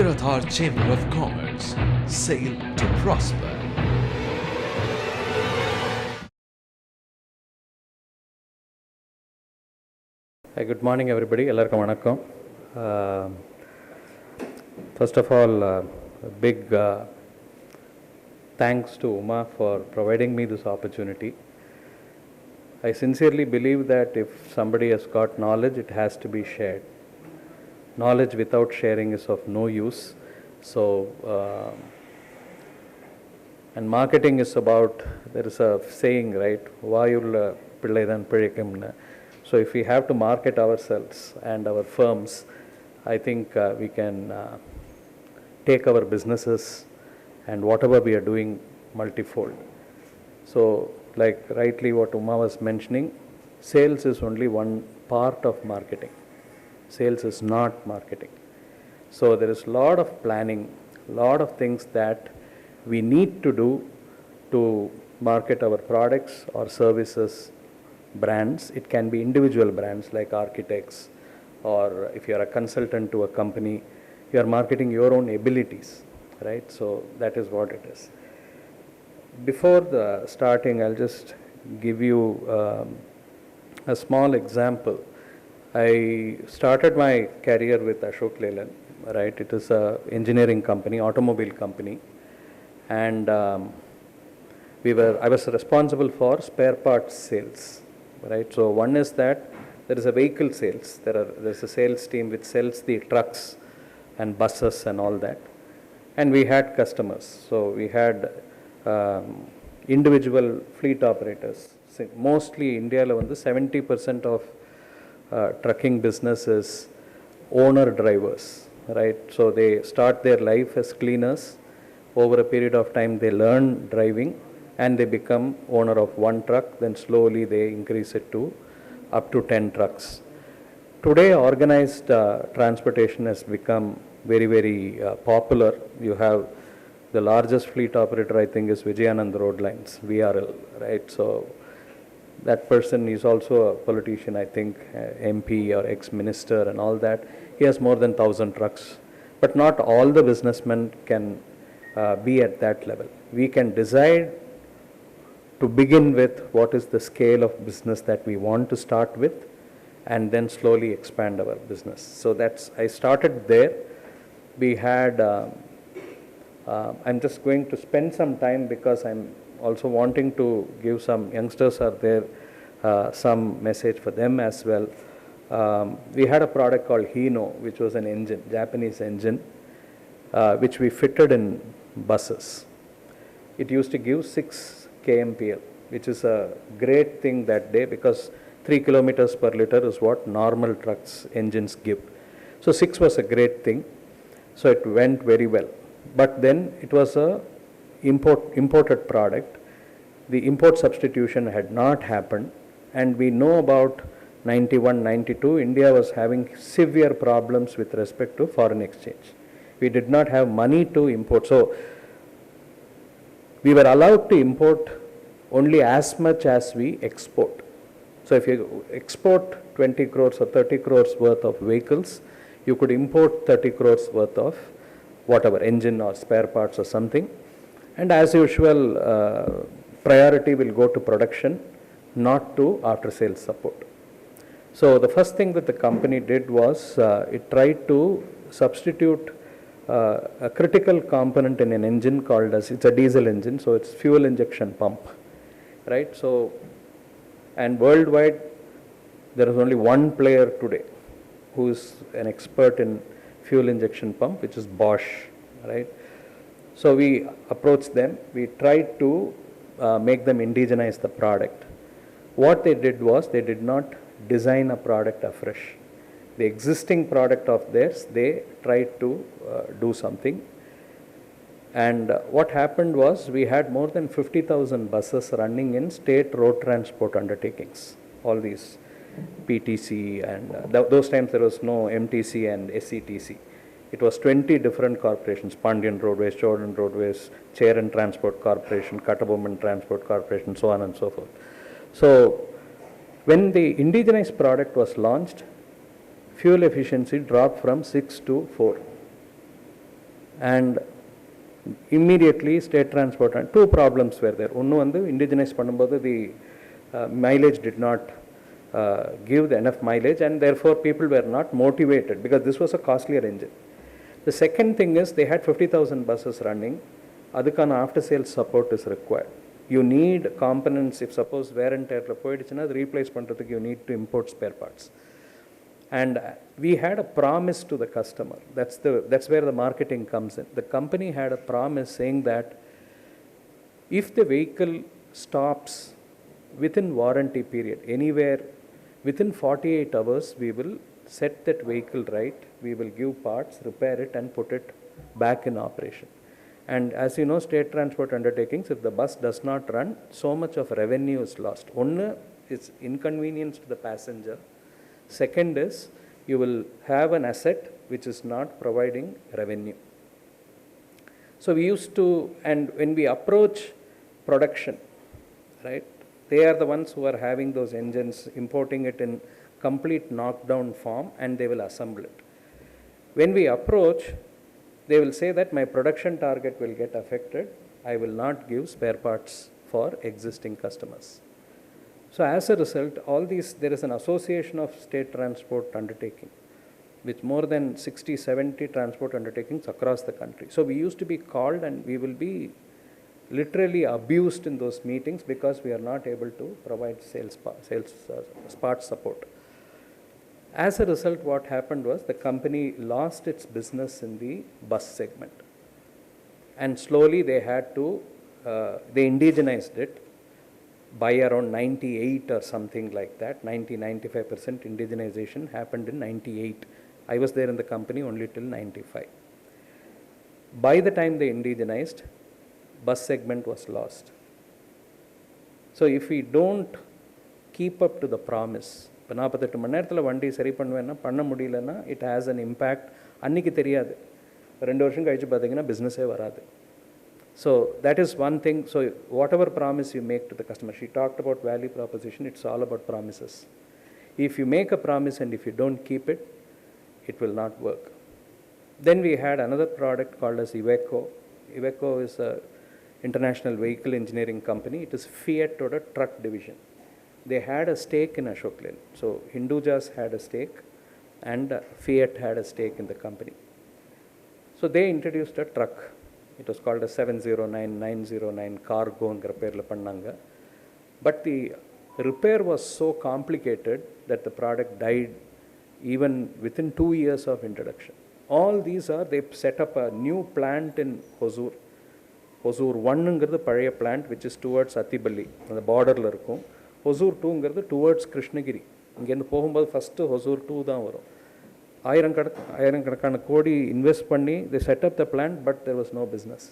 Agarathar Chamber of Commerce. Sail to prosper. Hi, good morning everybody. Ellarkum vanakkam. First of all, a big thanks to Uma for providing me this opportunity. I sincerely believe that if somebody has got knowledge, it has to be shared. Knowledge without sharing is of no use. So, and marketing is about, there is a saying, right? Vayulla pillaidan pizhaikumna. So if we have to market ourselves and our firms, I think we can take our businesses and whatever we are doing multifold. So like rightly what Uma was mentioning, sales is only one part of marketing. Sales is not marketing. So there is a lot of planning, lot of things that we need to do to market our products or services, brands. It can be individual brands like architects, or if you are a consultant to a company, you are marketing your own abilities, right? So that is what it is. Before the starting, I'll just give you a small example. I started my career with Ashok Leyland, right? It is a engineering company, automobile company, and I was responsible for spare parts sales, right? So one is that there is a vehicle sales. There's a sales team which sells the trucks and buses and all that, and we had customers. So we had individual fleet operators. Mostly India la vandu 70% of trucking business is owner drivers, right? So they start their life as cleaners. Over a period of time they learn driving and they become owner of one truck, then slowly they increase it to up to 10 trucks. Today organized transportation has become very, very popular. You have the largest fleet operator, I think, is Vijayanand Road Lines, VRL, right? So that person is also a politician, I think, MP or ex-minister and all that. He has more than 1,000 trucks. But not all the businessmen can be at that level. We can decide to begin with what is the scale of business that we want to start with, and then slowly expand our business. So I started there. We had, I'm just going to spend some time because I'm also wanting to give some youngsters are there, some message for them as well. We had a product called Hino, which was an engine, Japanese engine, which we fitted in buses. It used to give 6 kmpl, which is a great thing that day because 3 kilometers per liter is what normal trucks engines give. So 6 was a great thing. So it went very well. But then it was a imported product. The import substitution had not happened, and we know about 91, 92, India was having severe problems with respect to foreign exchange. We did not have money to import. So we were allowed to import only as much as we export. So if you export 20 crores or 30 crores worth of vehicles, you could import 30 crores worth of whatever, engine or spare parts or something. And as usual, priority will go to production, not to after sales support. So the first thing that the company did was it tried to substitute a critical component in an engine called as, it's a diesel engine, so it's fuel injection pump, right? So, and worldwide there is only one player today who is an expert in fuel injection pump, which is Bosch, right? So we approached them, we tried to make them indigenize the product. What they did was they did not design a product afresh. The existing product of theirs, they tried to do something. And what happened was we had more than 50,000 buses running in state road transport undertakings, all these PTC and those times there was no MTC and SCTC. It was 20 different corporations, Pandian Roadways, Jordan Roadways, Chairan Transport Corporation, Kattabomman Transport Corporation, so on and so forth. So when the indigenized product was launched, fuel efficiency dropped from 6 to 4. And immediately state transport, and two problems were there. One வந்து indigenize பண்ணும்போது the mileage did not give the enough mileage, and therefore people were not motivated because this was a costlier engine. The second thing is they had 50,000 buses running. அதுக்கான after sales support is required. You need components. If suppose wear and tear போயிடுச்சுன்னா அது replace பண்ணுறதுக்கு you need to import spare parts. And we had a promise to the customer. That's where the marketing comes in. The company had a promise saying that if the vehicle stops within warranty period, anywhere within 48 hours, we will set that vehicle right, we will give parts, repair it and put it back in operation. And as you know, state transport undertakings, if the bus does not run, so much of revenue is lost. One is inconvenience to the passenger. Second is you will have an asset which is not providing revenue. So we used to, and when we approach production, right, they are the ones who are having those engines, importing it in complete knockdown form, and they will assemble it. When we approach, they will say that my production target will get affected. I will not give spare parts for existing customers. So as a result, all these, there is an association of state transport undertaking with more than 60, 70 transport undertakings across the country. So we used to be called and we will be literally abused in those meetings because we are not able to provide sales parts support. As a result, what happened was the company lost its business in the bus segment. And slowly they had to, they indigenized it by around 98 or something like that. 90-95% indigenization happened in 98. I was there in the company only till 95. By the time they indigenized, bus segment was lost. So if we don't keep up to the promise, இப்போ 48 மணி நேரத்தில் வண்டி சரி பண்ணுவேன்னா பண்ண முடியலன்னா it has an impact. அன்றைக்கி தெரியாது, 2 வருஷம் கழித்து பார்த்தீங்கன்னா பிஸ்னஸே வராது. So that is one thing. So whatever promise you make to the customer, she talked about value proposition, it's all about promises. If you make a promise and if you don't keep it, it will not work. Then we had another product called as Iveco. Iveco is a international vehicle engineering company. It is Fiat or a truck division. They had a stake in Ashok Leyland. So Hindujas had a stake and Fiat had a stake in the company. So they introduced a truck. It was called a 709, 909 cargo ங்கிற பேரில் பண்ணாங்க. But the repair was so complicated that the product died even within 2 years of introduction. All these are, they set up a new plant in Hosur. Hosur 1ங்கிறது பழைய plant which is towards Attibali, அந்த பார்டரில் இருக்கும். Hosur 2ங்கிறது towards Krishnagiri. இங்கேருந்து போகும்போது first Hosur 2 தான் வரும். ஆயிரக்கணக்கான கோடி இன்வெஸ்ட் பண்ணி they set up the plant, but there was no business.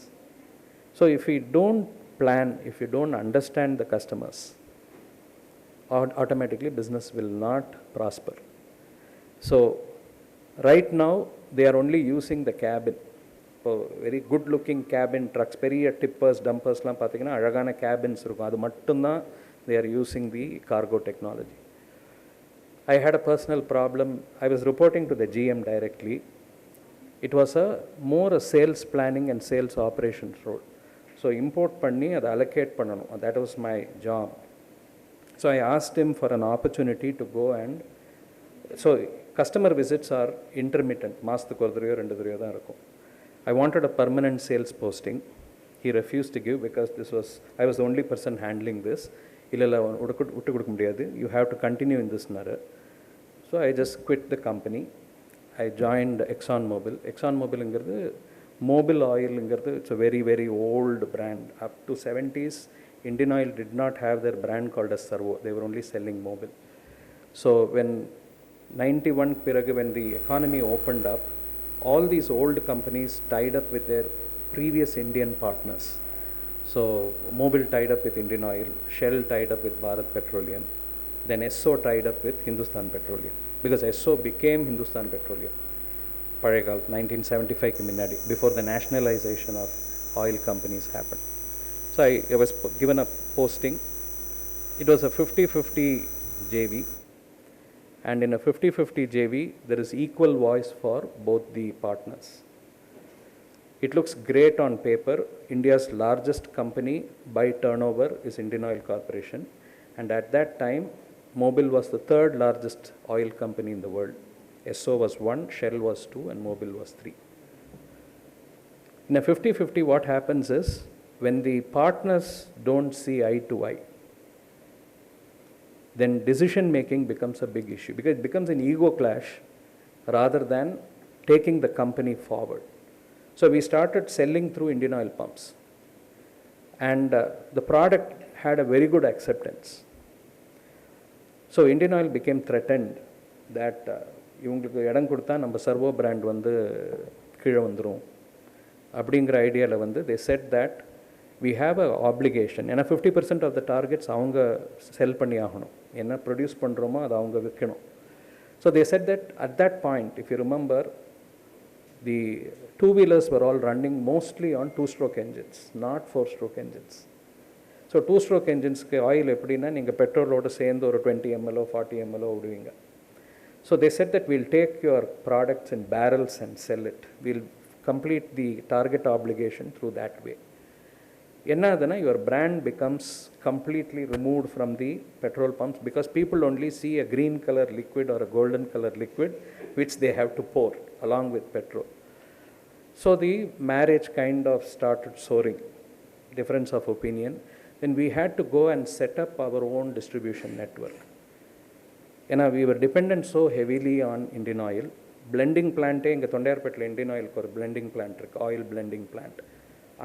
So if we don't plan, if you don't understand the customers, automatically business will not prosper. So right now they are only using the cabin. இப்போ very good looking cabin trucks, பெரிய tippers டம்பர்ஸ்லாம் பார்த்தீங்கன்னா அழகான cabins இருக்கும். அது மட்டும்தான் they are using the cargo technology. I had a personal problem. I was reporting to the GM directly. It was more a sales planning and sales operations role. So import பண்ணி அதை allocate பண்ணணும். That was my job. So I asked him for an opportunity to go and, so customer visits are intermittent. மாதத்துக்கு ஒரு தடவையோ 2 தடவையோ தான் இருக்கும். I wanted a permanent sales posting. He refused to give because I was the only person handling this. இல்லை விட்டு கொடுக்க முடியாது, you have to continue in this narrow. So I just quit the company. I joined ExxonMobil. ExxonMobilங்கிறது Mobil Oilங்கிறது, it's a very very old brand. Up to 70s, Indian Oil did not have their brand called as Servo. They were only selling Mobil. So when 91 பிறகு when the economy opened up, all these old companies tied up with their previous Indian partners. So Mobil tied up with Indian Oil, Shell tied up with Bharat Petroleum, then Esso tied up with Hindustan Petroleum, because Esso became Hindustan Petroleum பழைய காலம் 1975க்கு முன்னாடி, before the nationalization of oil companies happened. So I was given a posting. It was a 50-50 JV, and in a 50-50 JV there is equal voice for both the partners. It looks great on paper. India's largest company by turnover is Indian Oil Corporation. And at that time, Mobil was the third largest oil company in the world. Esso was 1, Shell was 2, and Mobil was 3. In a 50-50, what happens is, when the partners don't see eye to eye, then decision making becomes a big issue, because it becomes an ego clash rather than taking the company forward. So we started selling through Indian Oil pumps, and the product had a very good acceptance. So Indian Oil became threatened that இவங்களுக்கு இடம் கொடுத்தா நம்ம servo brand வந்து கீழே வந்துடும் அப்படிங்கிற ஐடியாவில் வந்து they said that we have a obligation. ஏன்னா 50% of the targets அவங்க செல் பண்ணி ஆகணும், என்ன ப்ரொடியூஸ் பண்ணுறோமோ அதை அவங்க விற்கணும். So they said that at that point, if you remember, the two-wheelers were all running mostly on two-stroke engines, not four-stroke engines. So two-stroke engines-க்கு ஆயில் எப்படின்னா நீங்கள் பெட்ரோலோடு சேர்ந்து ஒரு 20 ml 40 ml விடுவீங்க. So they said that we'll take your products in barrels and sell it. We'll complete the target obligation through that way. Enna your brand becomes completely removed from the petrol pumps, because people only see a green color liquid or a golden color liquid which they have to pour along with petrol. So the marriage kind of started soaring, difference of opinion. Then we had to go and set up our own distribution network. We were dependent so heavily on Indian Oil. Blending plant inga Thondayarpetla Indian Oil ku blending plant irukku, oil blending plant.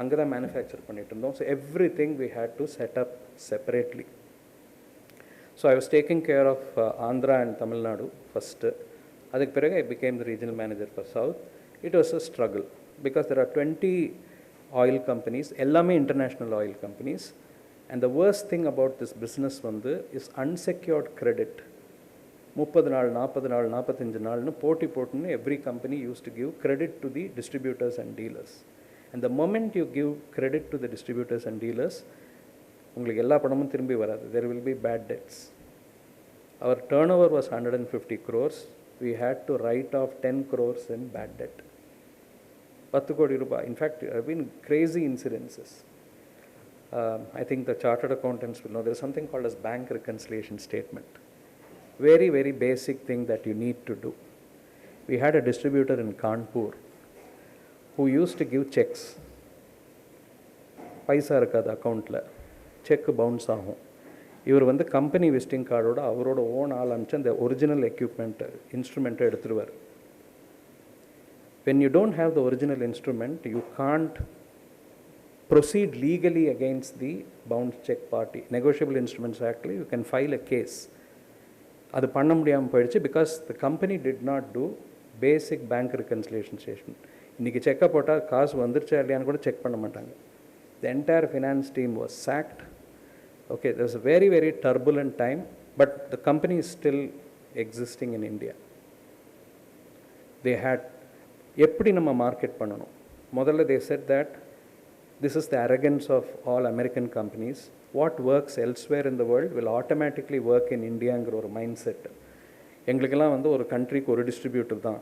Anga da manufacture pannittu irundhom. So everything we had to set up separately. So I was taking care of Andhra and Tamil Nadu first. Adukku piragu I became the regional manager for South. It was a struggle because there are 20 oil companies, ellame international oil companies, and the worst thing about this business is unsecured credit. 30 நாள் 40 நாள் 45 நாள்னு போட்டுன்னு every company used to give credit to the distributors and dealers. And the moment you give credit to the distributors and dealers, உங்களுக்கு எல்லா பணமும் திரும்பி வராது. There will be bad debts. Our turnover was 150 crores. We had to write off 10 crores in bad debt. 10 கோடி ரூபாய். In fact, there have been crazy incidences. I think the chartered accountants will know there is something called as bank reconciliation statement. Very, very basic thing that you need to do. We had a distributor in Kanpur who used to give checks. Paisa irukadu account la, check bounce ஆகும். இவர் வந்து company visiting கார்டோட அவரோட own ஆள் அனுப்பிச்சு அந்த original equipment இன்ஸ்ட்ருமெண்ட்டை எடுத்துருவார். When you don't have the original instrument, you can't proceed legally against the bounce check party. Negotiable Instruments Act, you can file a case. அது பண்ண முடியாமல் போயிடுச்சு because the company did not do basic bank reconciliation statement. இன்றைக்கி செக்கை போட்டால் காசு வந்துருச்சா இல்லையான்னு கூட செக் பண்ண மாட்டாங்க. The entire finance team was sacked. Okay, there was a very, very turbulent time, but the company is still existing in India. They had எப்படி நம்ம மார்க்கெட் பண்ணணும் முதல்ல they said that this is the arrogance of all American companies. What works elsewhere in the world will automatically work in Indiaங்கிற ஒரு mind set. எங்களுக்கெல்லாம் வந்து ஒரு கண்ட்ரிக்கு ஒரு டிஸ்ட்ரிபியூட்டர் தான்.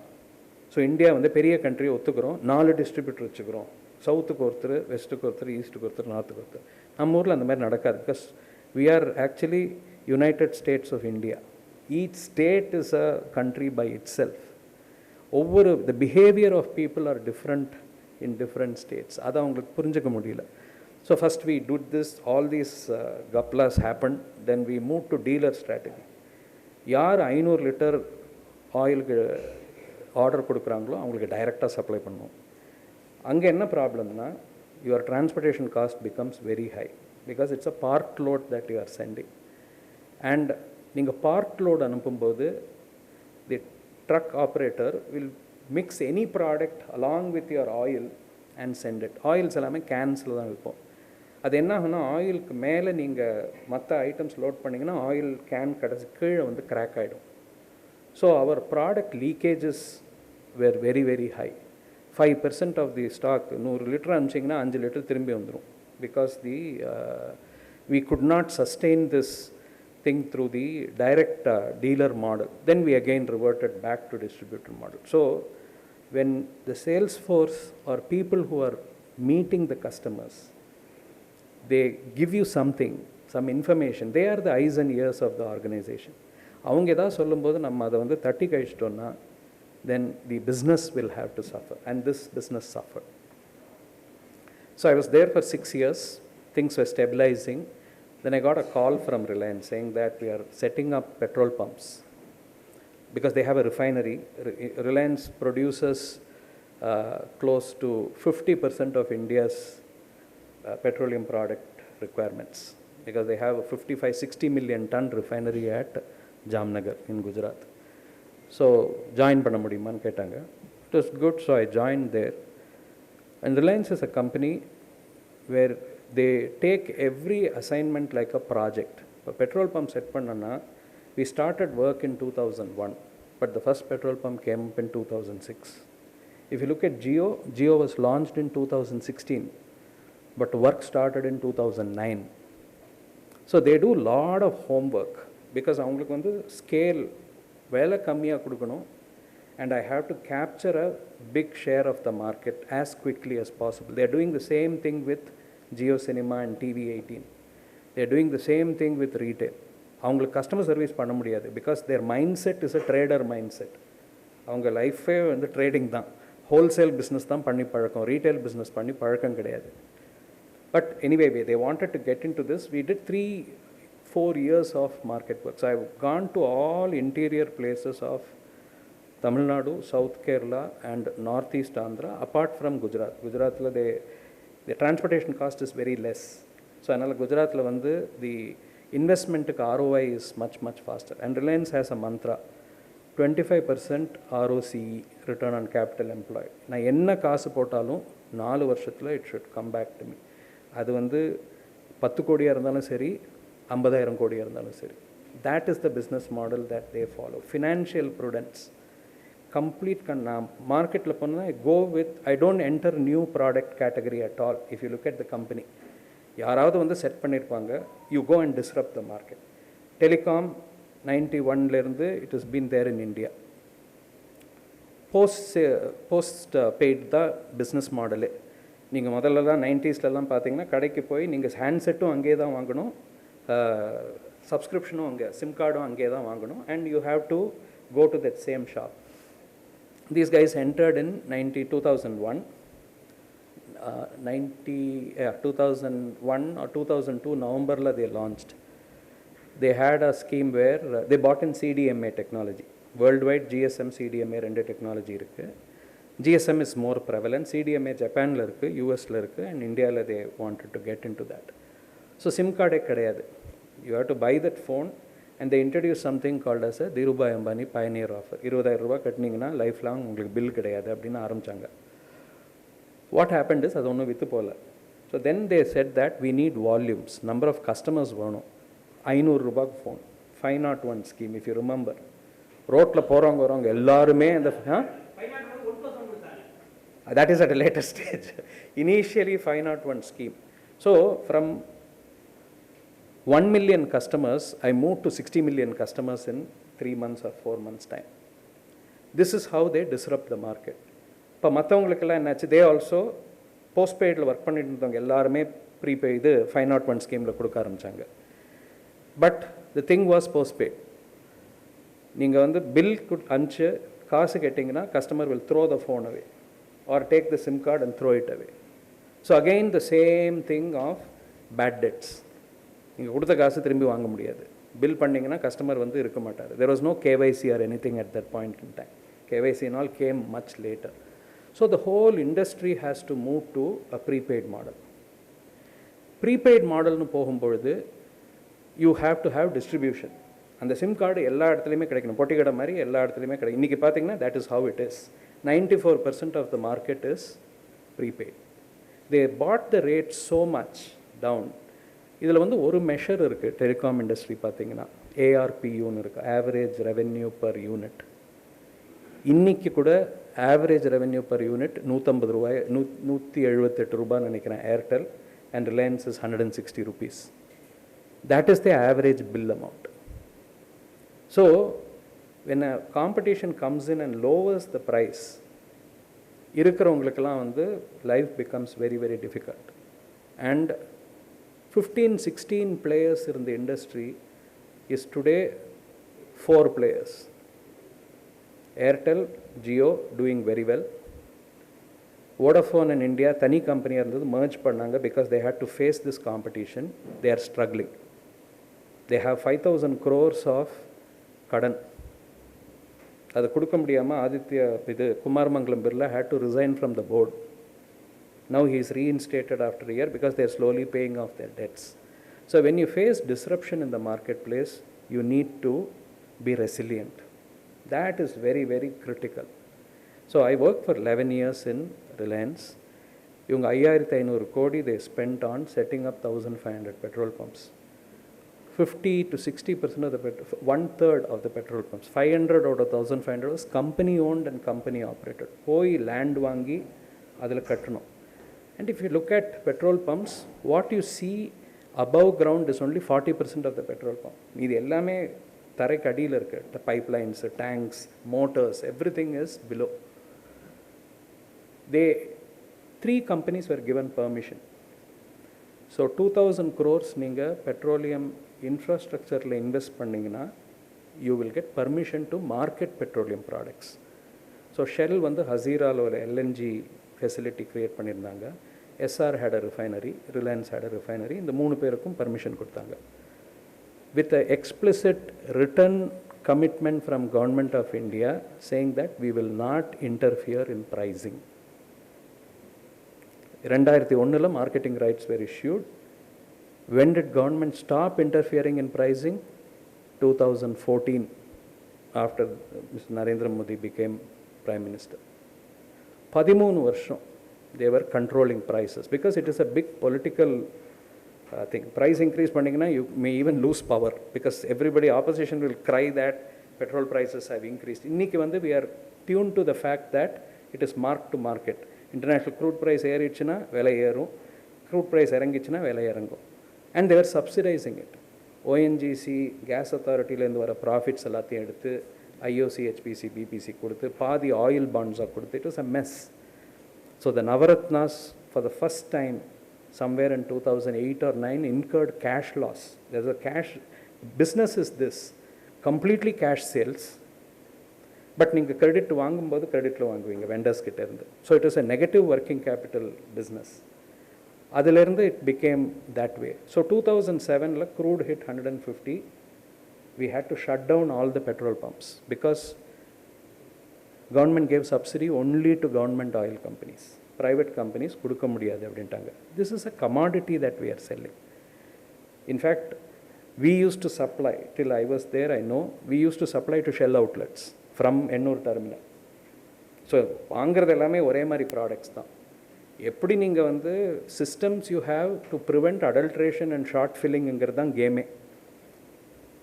ஸோ இந்தியா வந்து பெரிய கண்ட்ரி ஒத்துக்கிறோம், 4 டிஸ்ட்ரிபியூட்டர் வச்சுக்கிறோம், சவுத்துக்கு ஒருத்தர், வெஸ்ட்டுக்கு ஒருத்தர், ஈஸ்ட்டுக்கு ஒருத்தர், நார்த்துக்கு ஒருத்தர். நம்ம ஊரில் அந்த மாதிரி நடக்காது. Because we are actually United States of India. Each state is a country by itself. the behavior of people are different in different states. அதை அவங்களுக்கு புரிஞ்சுக்க முடியல. So first we did this, all these gaplas happened, then we moved to dealer strategy. யார் 500 litre ஆயிலுக்கு order கொடுக்குறாங்களோ அவங்களுக்கு டைரெக்டாக supply பண்ணுவோம். அங்கே என்ன ப்ராப்ளம்னா, your transportation cost becomes very high because it's a part load that you are sending. And நீங்கள் part load அனுப்பும்போது the truck operator will mix any product along with your oil and send it. Oils எல்லாமே கேன்ஸில் தான் விற்போம். அது என்ன ஆகுனா, ஆயிலுக்கு மேலே நீங்கள் மற்ற ஐட்டம்ஸ் லோட் பண்ணிங்கன்னா ஆயில் கேன் கடைசி கீழே வந்து கிராக் ஆகிடும். So our product leakages were very very high. 5% of the stock 100 litre அனுப்பிச்சிங்கன்னா 5 லிட்டர் திரும்பி வந்துடும். Because we could not sustain this thing through the direct dealer model. Then we again reverted back to distributor model. So when the sales force or people who are meeting the customers, they give you something, some information, they are the eyes and ears of the organization. அவங்க ஏதாவது சொல்லும்போது நம்ம அதை வந்து தட்டி கழிச்சிட்டோம்னா then the business will have to suffer, and this business suffered. So I was there for 6 years, things were stabilizing. Then I got a call from Reliance saying that we are setting up petrol pumps because they have a refinery. Reliance produces close to 50% of India's petroleum product requirements because they have a 55-60 million ton refinery at Jamnagar in Gujarat. So join பண்ண முடியுமான்னு கேட்டாங்க. It was good, so I joined there. And Reliance is a company where they take every assignment like a project. இப்போ petrol pump set பண்ணனா, we started work in 2001, but the first petrol pump came up in 2006. If you look at Jio was launched in 2016, but work started in 2009. So they do a lot of homework because அவங்களுக்கு வந்து scale வேலை கம்மியாக கொடுக்கணும், and I have to capture a big share of the market as quickly as possible. They are doing the same thing with Jio Cinema and TV18. They are doing the same thing with retail. அவங்களுக்கு customer service பண்ண முடியாது because their mindset is a trader mindset. அவங்க லைஃபே வந்து trading தான், wholesale business தான் பண்ணி பழக்கம், ரீட்டைல் பிஸ்னஸ் பண்ணி பழக்கம் கிடையாது. But anyway, they wanted to get into this. We did 3-4 years of market work. So I've gone to all interior places of Tamil Nadu, South Kerala and Northeast Andhra, apart from Gujarat. Gujaratla the transportation cost is very less. So another Gujaratla vandu the investment ROI is much faster. And Reliance has a mantra, 25% ROCE, return on capital employed. Na enna kaasu potalum 4 varshathula it should come back to me. அது வந்து 10 கோடியாக இருந்தாலும் சரி, 50,000 கோடியாக இருந்தாலும் சரி. That is the business model that they follow. Financial prudence. Complete நான் மார்க்கெட்டில் போனால் I don't enter new product category at all. If you look at the company, யாராவது வந்து செட் பண்ணியிருப்பாங்க, you go and disrupt the market. Telecom 91லேருந்து it has been there in India. Post paid தான் business model. நீங்கள் முதல்லலாம் 90ஸ்லாம் பார்த்தீங்கன்னா கடைக்கு போய் நீங்கள் ஹேண்ட்செட்டும் அங்கே தான் வாங்கணும், சப்ஸ்கிரிப்ஷனும் அங்கே, சிம் கார்டும் அங்கே தான் வாங்கணும், and you have to go to that same shop. These guys entered in 2001 or 2002 November they launched. They had a scheme where they bought in CDMA technology. Worldwide GSM CDMA rendu technology irukku. GSM is more prevalent. CDMA Japan la irukku, US la irukku, and India la they wanted to get into that. So SIM card கிடையாது. You have to buy that phone, and they introduce something called as a Dhirubhai Ambani Pioneer Offer. 20,000 ரூபாய் கட்டினீங்கன்னா life long உங்களுக்கு bill கிடையாது அப்படின்னு ஆரம்பிச்சாங்க. What happened is அது ஒன்றும் விற்று போகல. So then they said that we need volumes, number of customers வேணும். 500 ரூபாய்க்கு phone, 501 scheme. If you remember, ரோட்டில் போகிறவங்க எல்லாருமே அந்த that is at a later stage. Initially 501 scheme. So from 1 million customers, I moved to 60 million customers in 3 months or 4 months time. This is how they disrupt the market. இப்போ மற்றவங்களுக்கெல்லாம் என்னாச்சு, they also postpaidல work பண்ணிட்டு இருந்தவங்க எல்லாருமே prepaid 501 ஸ்கீமில் கொடுக்க ஆரம்பித்தாங்க. But the thing was postpaid. நீங்கள் வந்து பில் அனுப்பிச்சு காசு கேட்டிங்கன்னா customer will throw the phone away or take the SIM card and throw it away. So again the same thing of bad debts. நீங்கள் கொடுத்த காசு திரும்பி வாங்க முடியாது. பில் பண்ணிங்கன்னா கஸ்டமர் வந்து இருக்க மாட்டார். There was no KYC or anything at that point in time. KYC and all came much later. So the whole industry has to move to a prepaid model. Prepaid modelனு போகும்பொழுது you have to have distribution. அந்த SIM card எல்லா இடத்துலையுமே கிடைக்கணும், பொட்டி கடை மாதிரி எல்லா இடத்துலையுமே கிடைக்கும். இன்றைக்கி பார்த்தீங்கன்னா that is how it is. 94% of the market is prepaid. They bought the rate so much down. இதில் வந்து ஒரு மெஷர் இருக்குது டெலிகாம் இண்டஸ்ட்ரி பார்த்தீங்கன்னா, ARPUன்னு இருக்குது, ஆவரேஜ் ரெவென்யூ பர் யூனிட். இன்றைக்கி கூட ஆவரேஜ் ரெவென்யூ பர் யூனிட் 150 ரூபாய், 178 ரூபான்னு நினைக்கிறேன் Airtel, and Reliance is 160 rupees. That is the average bill amount. So when a competition comes in and lowers the price, இருக்கிறவங்களுக்கெல்லாம் வந்து life becomes very very difficult. And 15-16 players in the industry is today 4 players. Airtel, Jio doing very well. Vodafone in India, tani company irundhathu merge pannanga because they had to face this competition. They are struggling. They have 5,000 crores of kadan. அது கொடுக்க முடியாமல் Aditya Kumar Mangalam Birla had to resign from the board. Now he is reinstated after a year because they are slowly paying off their debts. So when you face disruption in the marketplace, you need to be resilient. That is very very critical. So I worked for 11 years in Reliance. இவங்க 5,500 கோடி they spent on setting up 1,500 petrol pumps. 50 to 60% of the one-third of the petrol pumps, 500 out of 1,500 was company owned and company operated. போய் land வாங்கி அதில் கட்டணும். And if you look at petrol pumps, what you see above ground is only 40% of the petrol pump. இது எல்லாமே தரைக்கு அடியில் இருக்கு. The pipelines, tanks, motors, everything is below. 3 companies were given permission. So 2,000 crores நீங்கள் petroleum infrastructureல invest பண்ணீங்கன்னா you will get permission to market petroleum products. So Shell வந்து ஹசீரால ஒரு LNG facility create பண்ணியிருந்தாங்க. SR had a refinery, Reliance had a refinery. இந்த 3 பேருக்கும் permission கொடுத்தாங்க. With an explicit written commitment from Government of India saying that we will not interfere in pricing. 2001 marketing rights were issued. When did government stop interfering in pricing? 2014, after Mr. Narendra Modi became Prime Minister. 13 வருஷம் they were controlling prices because it is a big political thing. Price increase பண்ணீங்கன்னா you may even lose power because everybody opposition will cry that petrol prices have increased. இன்னைக்கு வந்து we are tuned to the fact that it is mark to market. International crude price ஏறிச்சுன்னா விலை ஏறும், crude price இறங்கிச்சுன்னா விலை இறங்கும். And they were subsidizing it. ONGC, gas authorityலேருந்து வர profits எல்லாத்தையும் எடுத்து IOC, HPC, BPC கொடுத்து பாதி ஆயில் பாண்ட்ஸாக கொடுத்து it was a mess. So the Navaratnas for the first time somewhere in 2008 or 9 incurred cash loss. There's a cash, business is this, completely cash sales. But நீங்கள் credit வாங்கும்போது கிரெடிட்டில் வாங்குவீங்க vendors கிட்ட இருந்து. So it is a negative working capital business. அதிலிருந்து it became that way. So 2007 crude hit 150. We had to shut down all the petrol pumps because government gave subsidy only to government oil companies. Private companies கொடுக்க முடியாது அப்படின்ட்டாங்க. This is a commodity that we are selling. In fact, we used to supply, till I was there I know, we used to supply to Shell outlets from Ennur terminal. So வாங்கிறது எல்லாமே ஒரே மாதிரி products தான். எப்படி நீங்கள் வந்து systems you have to prevent adulteration and short ஃபில்லிங்கிறது தான் கேமே.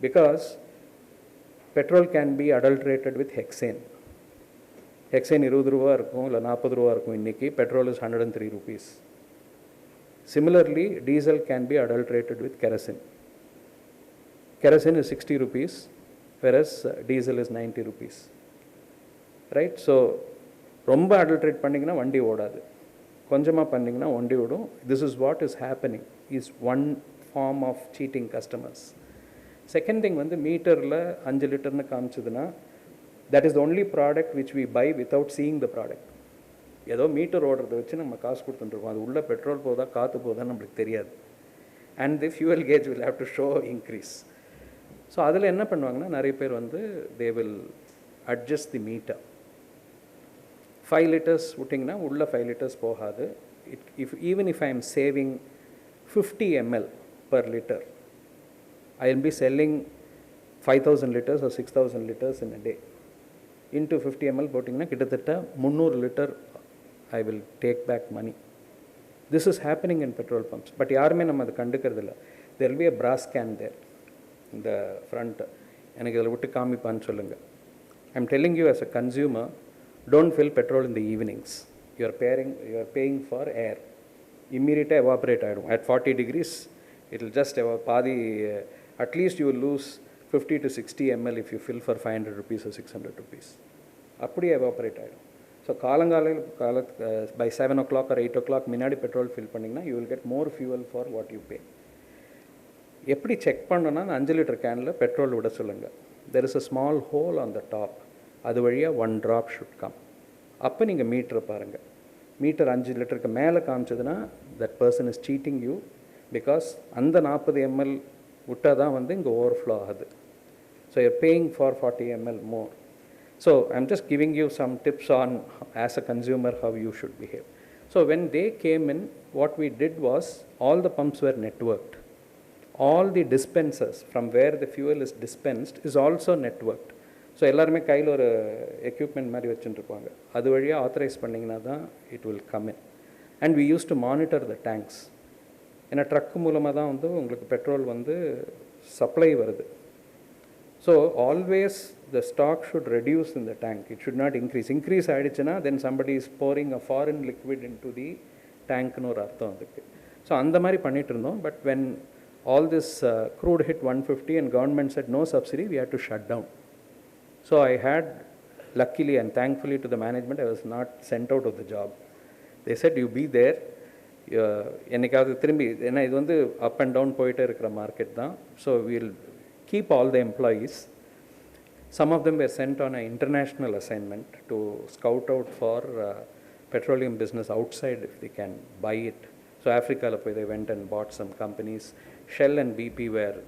Because petrol can be adulterated with hexane. Hexane 20 ரூபா இருக்கும், இல்லை 40 ரூபா இருக்கும். இன்றைக்கி petrol is 103 rupees. Similarly, diesel can be adulterated with kerosene. Kerosene is 60 rupees, whereas diesel is 90 rupees. Right? So, ரொம்ப adulterate பண்ணிங்கன்னா வண்டி ஓடாது, கொஞ்சமாக பண்ணிங்கன்னா வண்டி ஓடும். This is what is happening, is one form of cheating customers. Second thing வந்து மீட்டரில் 5 லிட்டர்னு காமிச்சதுன்னா that is the only product which we buy without seeing the product. ஏதோ மீட்டர் ஓடுறத வச்சு நம்ம காசு கொடுத்துட்டுருக்கோம், அது உள்ள பெட்ரோல் போதா காற்று போதான்னு நம்மளுக்கு தெரியாது. And the fuel gauge will have to show increase. So அதில் என்ன பண்ணுவாங்கன்னா நிறைய பேர் வந்து they will adjust the meter. 5 liters விட்டிங்கன்னா உள்ள 5 liters போகாது. Even if I am saving 50 ml per liter, I will be selling 5,000 liters or 6,000 liters in a day. Into 50 ml போட்டிங்கன்னா கிட்டத்தட்ட 300 litre I will take back money. This is happening in petrol pumps. But யாருமே நம்ம அதை கண்டுக்கிறது இல்லை. There will be a brass can there in the front. எனக்கு இதில் விட்டு காமிப்பான்னு சொல்லுங்கள். I am telling you as a consumer, don't fill petrol in the evenings. You are paying for air. Immediately evaporate ஆகிடும். At 40 degrees, it will just பாதி, at least you will lose 50 to 60 ml if you fill for 500 rupees or 600 rupees. அப்படியே evaporate ஆகிடும். So So by 7 o'clock or 8 o'clock minadi petrol fill pannina, you will get more fuel for what you pay. எப்படி check பண்ணோன்னா 5 litre கேனில் petrol விட சொல்லுங்கள். There is a small whole on the top, அது வழியாக 1 drop should come. அப்போ நீங்கள் மீட்டரை பாருங்கள். மீட்டர் 5 லிட்டருக்கு மேலே காமிச்சதுன்னா that person is cheating you, because அந்த 40 ml விட்டால் தான் வந்து இங்கே ஓவர்ஃப்ளோ ஆகுது. So you're paying for 40 ml more. So I'm just giving you some tips on as a consumer how you should behave. So when they came in, what we did was all the pumps were networked. All the dispensers from where the fuel is dispensed is also networked. So எல்லாருமே கையில் ஒரு equipment மாதிரி வச்சுட்டுருப்பாங்க. அது வழியாக authorise பண்ணிங்கன்னா தான் it will come in. And we use to monitor the tanks. ஏன்னா truck மூலமாக தான் வந்து உங்களுக்கு பெட்ரோல் வந்து சப்ளை வருது. So always the stock should reduce in the tank, it should not increase. Increase ஆகிடுச்சுன்னா then somebody is boring a foreign liquid in to the டேங்க்னு ஒரு அர்த்தம் அதுக்கு. ஸோ அந்த மாதிரி பண்ணிகிட்டு இருந்தோம். But when all this crude hit 150 and government said no subsidy, we had to shut down. So I had, luckily and thankfully to the management, I was not sent out of the job. They said you be there, என்னைக்காவது திரும்பி, ஏன்னா இது வந்து up and down போயிட்டே இருக்கிற market தான். So we'll keep all the employees. Some of them were sent on an international assignment to scout out for petroleum business outside if they can buy it. So Africa, they went and bought some companies. Shell and BP were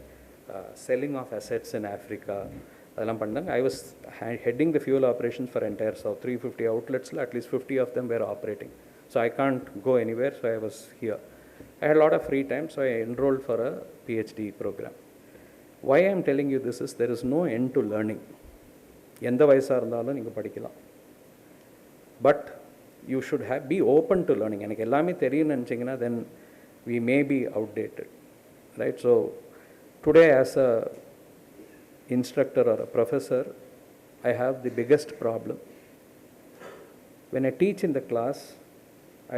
selling off assets in Africa. I was heading the fuel operations for entire South. 350 outlets, at least 50 of them were operating. So I can't go anywhere, so I was here. I had a lot of free time, so I enrolled for a PhD program. Why I am telling you this is, there is no end to learning. எந்த வயசாக இருந்தாலும் நீங்கள் படிக்கலாம். But you should be open to learning. எனக்கு எல்லாமே தெரியும்னு நினச்சிங்கன்னா then we may be outdated, right? So today as a instructor or a professor, I have the biggest problem. When I teach in the class,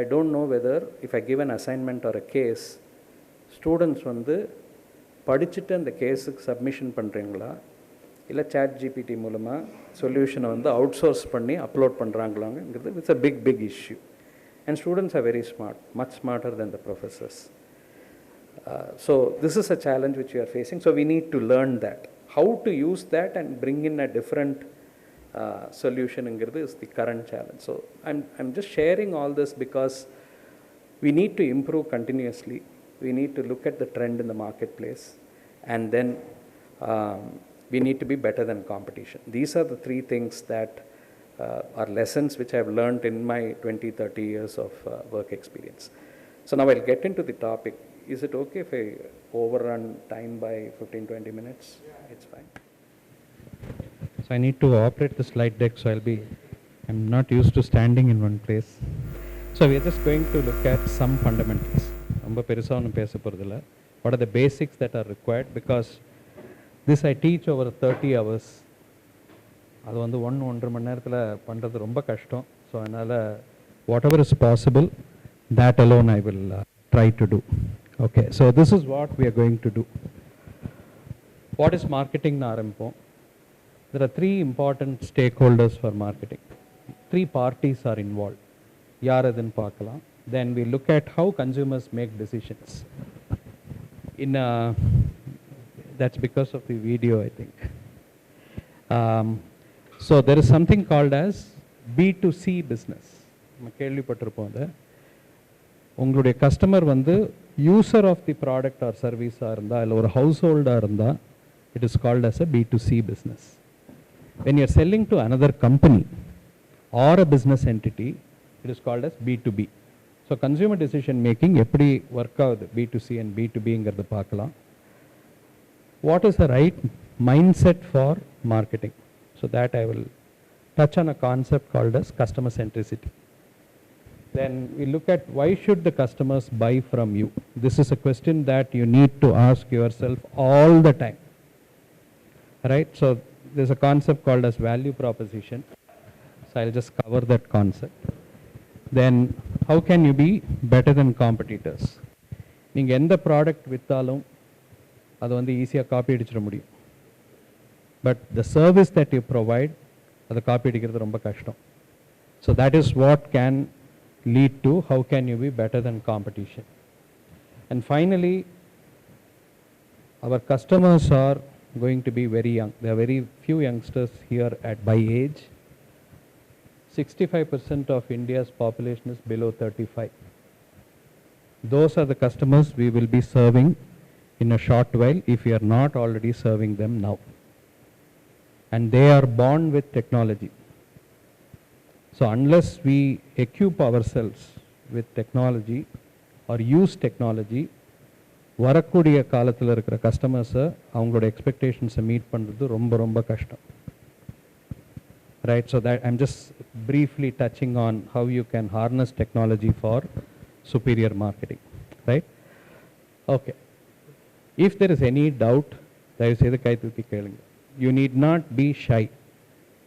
I don't know whether if I give an assignment or a case, students வந்து படிச்சுட்டு அந்த கேஸுக்கு submission பண்ணுறீங்களா, இல்லை chat GPT மூலமாக சொல்யூஷனை வந்து outsource பண்ணி அப்லோட் பண்ணுறாங்களாங்கிறது it's a big issue. And students are very smart, much smarter than the professors. So this is a challenge which you are facing. So we need to learn that, how to use that and bring in a different சொல்யூஷனுங்கிறது is the current challenge. So I'm just sharing all this because we need to improve continuously. We need to look at the trend in the marketplace, and then we need to be better than competition. These are the 3 things that are lessons which I have learned in my 20-30 years of work experience. So now I'll get into the topic. Is it okay if I overrun time by 15-20 minutes? Yeah. It's fine. So I need to operate the slide deck, so I'm not used to standing in one place. So we are just going to look at some fundamentals. ரொம்ப பெருசாக ஒன்றும் பேச போகிறதில்ல. What are the basics that are required? Because this I teach over 30 hours. அது வந்து 1-1.5 மணி நேரத்தில் பண்ணுறது ரொம்ப கஷ்டம். ஸோ அதனால் whatever is possible, that alone I will try to do. Okay, so this is what we are going to do. What is marketing னு ஆரம்பிப்போம். There are 3 important stakeholders for marketing. 3 parties are involved. யார் அதுன்னு பார்க்கலாம். Then we look at how consumers make decisions. That's because of the video, I think. So there is something called as B2C business. நம்ம கேள்விப்பட்டிருப்போம். அது உங்களுடைய customer வந்து user of the product or சர்வீஸாக இருந்தால், இல்லை ஒரு ஹவுஸ் ஹோல்டாக இருந்தால், it is called as a B2C business. When you are selling to another company or a business entity, it is called as B2B. So consumer decision making எப்படி work ஆகுது B2C and B2Bங்கிறத பார்க்கலாம். What is the right mindset for marketing? So that I will touch on a concept called as customer centricity. Then we look at why should the customers buy from you? This is a question that you need to ask yourself all the time, right? So there's a concept called as value proposition. So I'll just cover that concept. Then how can you be better than competitors? நீங்கள் எந்த product விற்றாலும் அதை வந்து ஈஸியாக copy அடிச்சிட முடியும். But the service that you provide அதை copy அடிக்கிறது ரொம்ப கஷ்டம். So that is what can lead to how can you be better than competition. And finally, our customers are going to be very young. There are very few youngsters here at by age. 65% of India's population is below 35. Those are the customers we will be serving in a short while if we are not already serving them now. And they are born with technology. So unless we equip ourselves with technology or use technology, வரக்கூடிய காலத்தில் இருக்கிற கஸ்டமர்ஸை அவங்களோட எக்ஸ்பெக்டேஷன்ஸை meet பண்ணுறது ரொம்ப ரொம்ப கஷ்டம். Right, so that I'm just briefly touching on how you can harness technology for superior marketing, right? Okay. If there is any doubt, you need not be shy.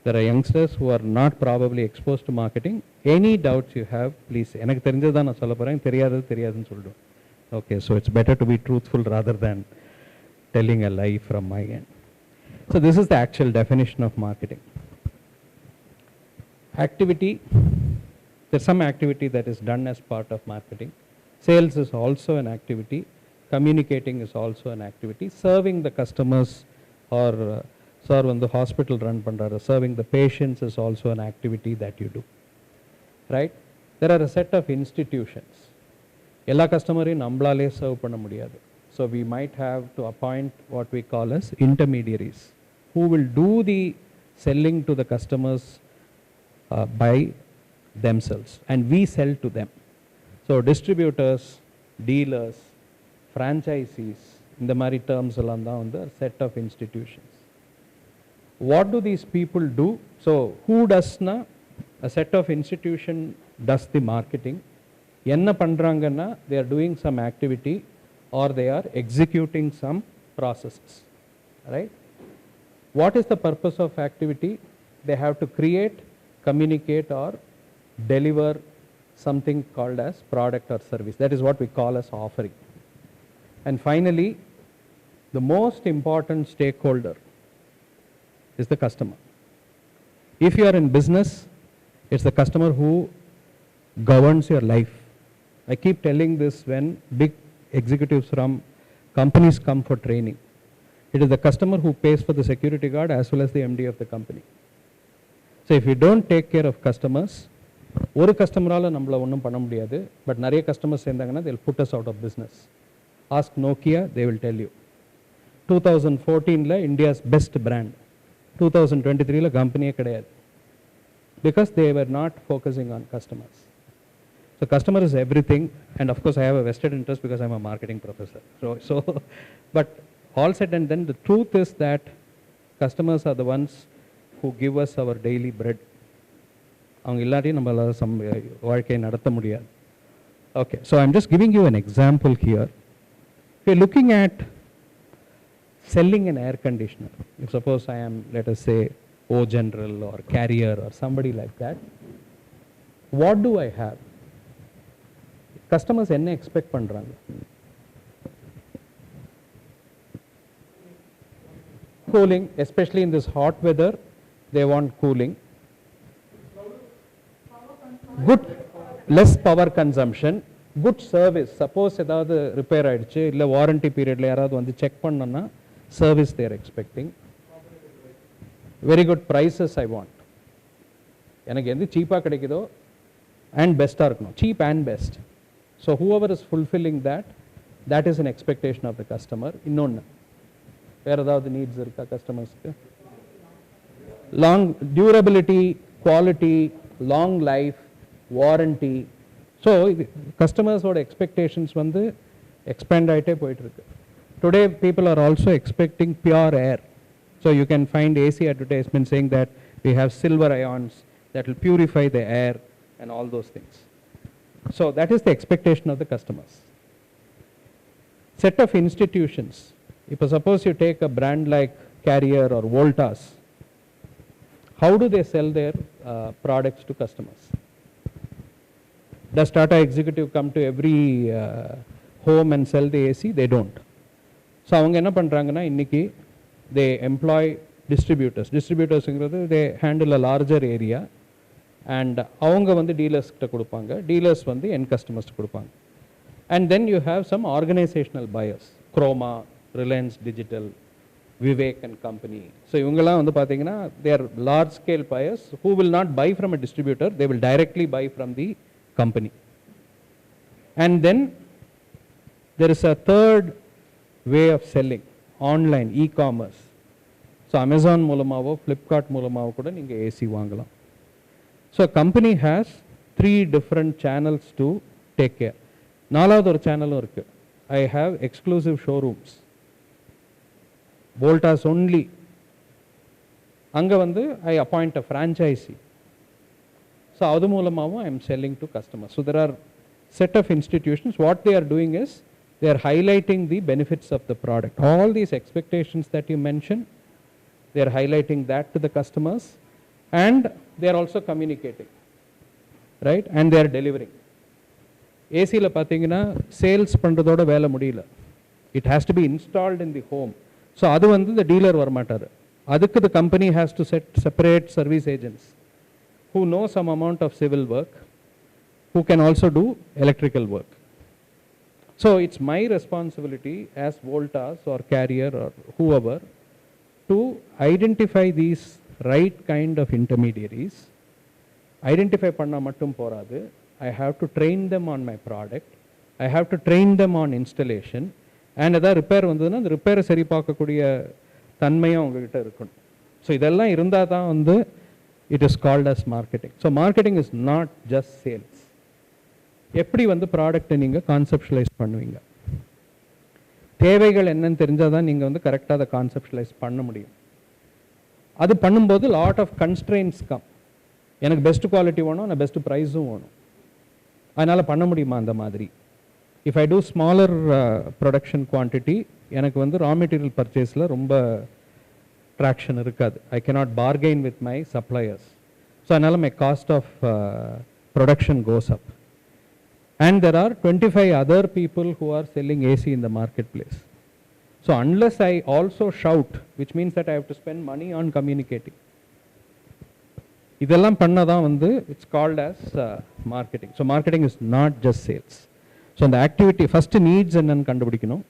There are youngsters who are not probably exposed to marketing. Any doubts you have, please. Okay, so it's better to be truthful rather than telling a lie from my end. So this is the actual definition of marketing. Activity, there's some activity that is done as part of marketing. Sales is also an activity. Communicating is also an activity. Serving the customers or serve the hospital run pandara, serving the patients is also an activity that you do. Right? There are a set of institutions. Ella customer in நம்மளாலே serve பண்ண முடியாது. So we might have to appoint what we call as intermediaries who will do the selling to the customers by themselves, and we sell to them. So distributors, dealers, franchisees, இந்த மாதிரி terms எல்லாம் தான் வந்து set of institutions. What do these people do? So who does na? A set of institution does the marketing. என்ன பண்றாங்கன்னா they are doing some activity or they are executing some processes, right? What is the purpose of activity? They have to create, communicate or deliver something called as product or service. That is what we call as offering. And finally, the most important stakeholder is the customer. If you are in business, it's the customer who governs your life. I keep telling this when big executives from companies come for training. It is the customer who pays for the security guard as well as the MD of the company. So if you don't take care of customers, ஒரு கஸ்டமரால் நம்மளை ஒன்றும் பண்ண முடியாது, but நிறைய customers சேர்ந்தாங்கன்னா they'll put us out of business. Ask Nokia, they will tell you. 2014ல India's best brand, 2023ல கம்பெனியே கிடையாது. Because they were not focusing on customers. So customer is everything, and of course I have a vested interest because I'm a marketing professor. So but all said and then, the truth is that customers are the ones who give us our daily bread. அவங்க இல்லாட்டி நம்மளால வாழ்க்கையை நடத்த முடியாது. Okay, so I'm just giving you an example here. If you're looking at selling an air conditioner, if suppose I am, let us say, O General or Carrier or somebody like that, what do I have? Customers என்ன expect பண்றாங்க? Cooling, especially in this hot weather, they want cooling. Good, less power consumption, good service. Suppose ஏதாவது repair ஆயிடுச்சு இல்ல warranty பீரியட்ல யாராவது வந்து check பண்ணனா service they are expecting. Very good prices I want. எனக்கு எது சீப்பா கிடைக்குதோ and best ஆ இருக்கணும், cheap and best. So whoever is fulfilling that, that is an expectation of the customer. இன்னொன்று வேற ஏதாவது நீட்ஸ் இருக்கா கஸ்டமர்ஸ்க்கு? Long durability, quality, long life, warranty. So இது கஸ்டமர்ஸோட எக்ஸ்பெக்டேஷன்ஸ் வந்து எக்ஸ்பேண்ட் ஆகிட்டே போயிட்டுருக்கு. Today people are also expecting pure air. So you can find AC advertisement saying that we have silver ions that will purify the air and all those things. So that is the expectation of the customers. Set of institutions. If suppose you take a brand like Carrier or Voltas, how do they sell their products to customers? Does Tata executive come to every home and sell the AC? They don't. So அவங்க என்ன பண்றாங்கன்னா இன்னைக்கு they employ distributors. Distributors they handle a larger area and அவங்க வந்து டீலர்ஸ்கிட்ட கொடுப்பாங்க, dealers வந்து என் கஸ்டமர்ஸ்க்கு கொடுப்பாங்க. And then you have some organisational buyers, Croma, Reliance Digital, Vivek and company. So இவங்கெல்லாம் வந்து பார்த்தீங்கன்னா their large scale buyers who will not buy from a distributor, they will directly buy from the company. And then there is a third way of selling, online, e-commerce. So Amazon மூலமாவோ ஃப்ளிப்கார்ட் மூலமாவோ கூட நீங்கள் AC வாங்கலாம். So company has 3 different channels to take care. நாலாவது ஒரு சேனலும் இருக்குது. I have exclusive showrooms, Voltas only. அங்கே வந்து I appoint a franchisee. So அது மூலமாகவும் I am selling to customers. So there are set of institutions. What they are doing is they are highlighting the benefits of the product. All these expectations that you mentioned, they are highlighting that to the customers, and they are also communicating, right? And they are delivering. AC la pathina sales பண்றதோட வேலை முடியல. It has to be installed in the home. So அது வந்து the dealer வரமாட்டாரு. அதுக்கு the company has to set separate service agents who know some amount of civil work, who can also do electrical work. So it's my responsibility as Voltas or Carrier or whoever to identify these right kind of intermediaries. Identify panna mattum poradu. I have to train them on my product. I have to train them on installation. And adha repair vanduna the repair seri paakakuriya thanmayum ungakitta irukkum. So idella irundha dhaan vandu it is called as marketing. So marketing is not just sales. எப்படி வந்து ப்ராடக்ட்டை நீங்கள் கான்செப்ஷுவலைஸ் பண்ணுவீங்க, தேவைகள் என்னன்னு தெரிஞ்சால் தான் நீங்கள் வந்து கரெக்டாக அதை கான்செப்ஷுவலைஸ் பண்ண முடியும். அது பண்ணும்போது லாட் ஆஃப் கன்ஸ்ட்ரெயின்ஸ் கம். எனக்கு பெஸ்ட் குவாலிட்டி வேணும், நான் பெஸ்ட் ப்ரைஸும் வேணும். அதனால் பண்ண முடியுமா அந்த மாதிரி? If I do smaller production quantity, எனக்கு வந்து ரா மெட்டீரியல் பர்ச்சேஸில் ரொம்ப ட்ராக்ஷன் இருக்காது. I cannot bargain with my suppliers. So அதனால் my cost of production goes up. And there are 25 other people who are selling AC in the marketplace. So unless I also shout, which means that I have to spend money on communicating. இதெல்லாம் பண்ணாதான் வந்து it's called as marketing. So marketing is not just sales. So அந்த activity first needs என்னன்னு கண்டுபிடிக்கணும்.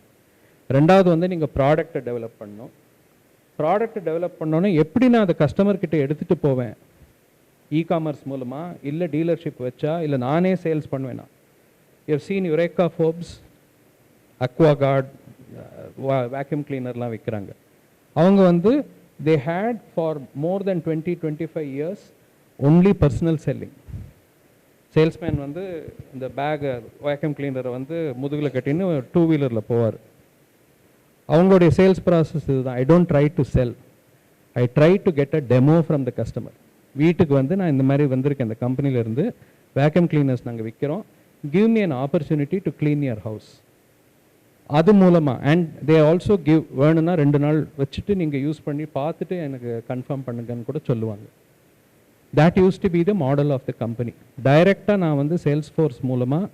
ரெண்டாவது வந்து நீங்கள் ப்ராடக்ட்டை டெவலப் பண்ணணும். ப்ராடக்ட்டை டெவலப் பண்ணோன்னே எப்படி நான் அதை கஸ்டமர் கிட்ட எடுத்துகிட்டு போவேன்? இ-காமர்ஸ் மூலமாக, இல்லை டீலர்ஷிப் வச்சா, இல்லை நானே சேல்ஸ் பண்ணுவேனா? You have seen Eureka Forbes, AquaGuard, vacuum cleanerலாம் விற்கிறாங்க. அவங்க வந்து they had for more than 20-25 years only personal selling. Salesman வந்து இந்த பேக் வேக்யூம் கிளீனரை வந்து முதுகில் கட்டின்னு 2-வீலரில் போவார். அவங்களுடைய சேல்ஸ் ப்ராசஸ் இதுதான். I don't try to sell. I try to get a demo from the customer. வீட்டுக்கு வந்து நான் இந்த மாதிரி வந்திருக்கேன், இந்த கம்பெனிலேருந்து வேக்யூம் கிளீனர்ஸ் நாங்கள் விற்கிறோம், give me an opportunity to clean your house. அது மூலமாக அண்ட் தே ஆல்சோ கிவ், வேணும்னா 2 நாள் வச்சுட்டு நீங்கள் யூஸ் பண்ணி பார்த்துட்டு எனக்கு கன்ஃபார்ம் பண்ணுங்கன்னு கூட சொல்லுவாங்க. That used to be the model of the company. டைரெக்டாக நான் வந்து சேல்ஸ் ஃபோர்ஸ் மூலமாக,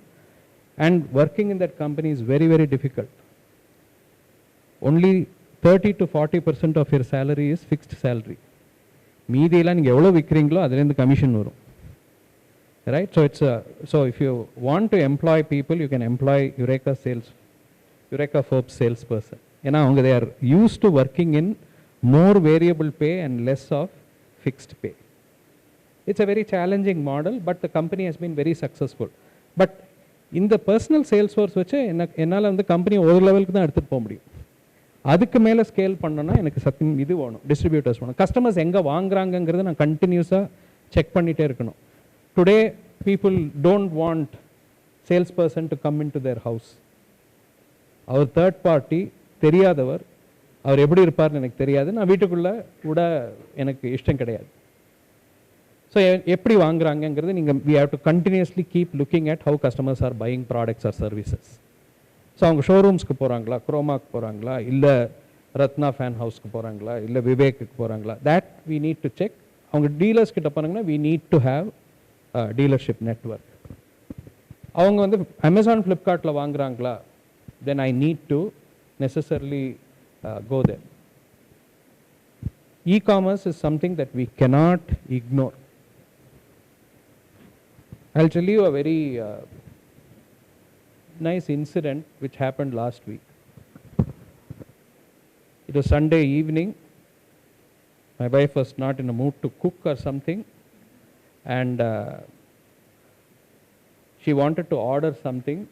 and working in that company is very very difficult. Only 30-40% of your salary is fixed salary. மீதியெல்லாம் நீங்கள் எவ்வளோ விற்கிறீங்களோ அதுலேருந்து கமிஷன் வரும். Right? So it's so if you want to employ people, you can employ Eureka Forbes salesperson. ஏன்னா அவங்க they are used to working in more variable pay and less of fixed pay. It's a very challenging model, but the company has been very successful. But in the personal sales force வச்சு என்னால் வந்து company ஒரு லெவலுக்கு தான் எடுத்துகிட்டு போக முடியும். அதுக்கு மேலே ஸ்கேல் பண்ணோன்னா எனக்கு சத்தியம் இது வேணும், டிஸ்ட்ரிபியூட்டர்ஸ் வேணும். கஸ்டமர்ஸ் எங்கே வாங்குறாங்கங்கிறத நான் கண்டினியூஸாக செக் பண்ணிகிட்டே இருக்கணும். Today, people don't want salesperson to come into their house. அவர் தேர்ட் பார்ட்டி தெரியாதவர், அவர் எப்படி இருப்பார்னு எனக்கு தெரியாது, நான் வீட்டுக்குள்ளே விட எனக்கு இஷ்டம் கிடையாது. ஸோ எப்படி வாங்குறாங்கங்கிறது நீங்கள் we have to continuously keep looking at how customers are buying products or services. So அவங்க ஷோரூம்ஸ்க்கு போகிறாங்களா, குரோமாக்கு போகிறாங்களா, இல்லை ரத்னா ஃபேன் ஹவுஸ்க்கு போகிறாங்களா, இல்லை விவேக்கு போகிறாங்களா, that we need to check. அவங்க டீலர்ஸ் கிட்ட போனாங்கன்னா we need to have dealership network. அவங்க வந்து அமேசான் ஃப்ளிப்கார்ட்டில் வாங்குறாங்களா, then I need to necessarily go there. E-commerce is something that we cannot ignore. I'll tell you a very nice incident which happened last week. It was Sunday evening. My wife was not in a mood to cook or something, and she wanted to order something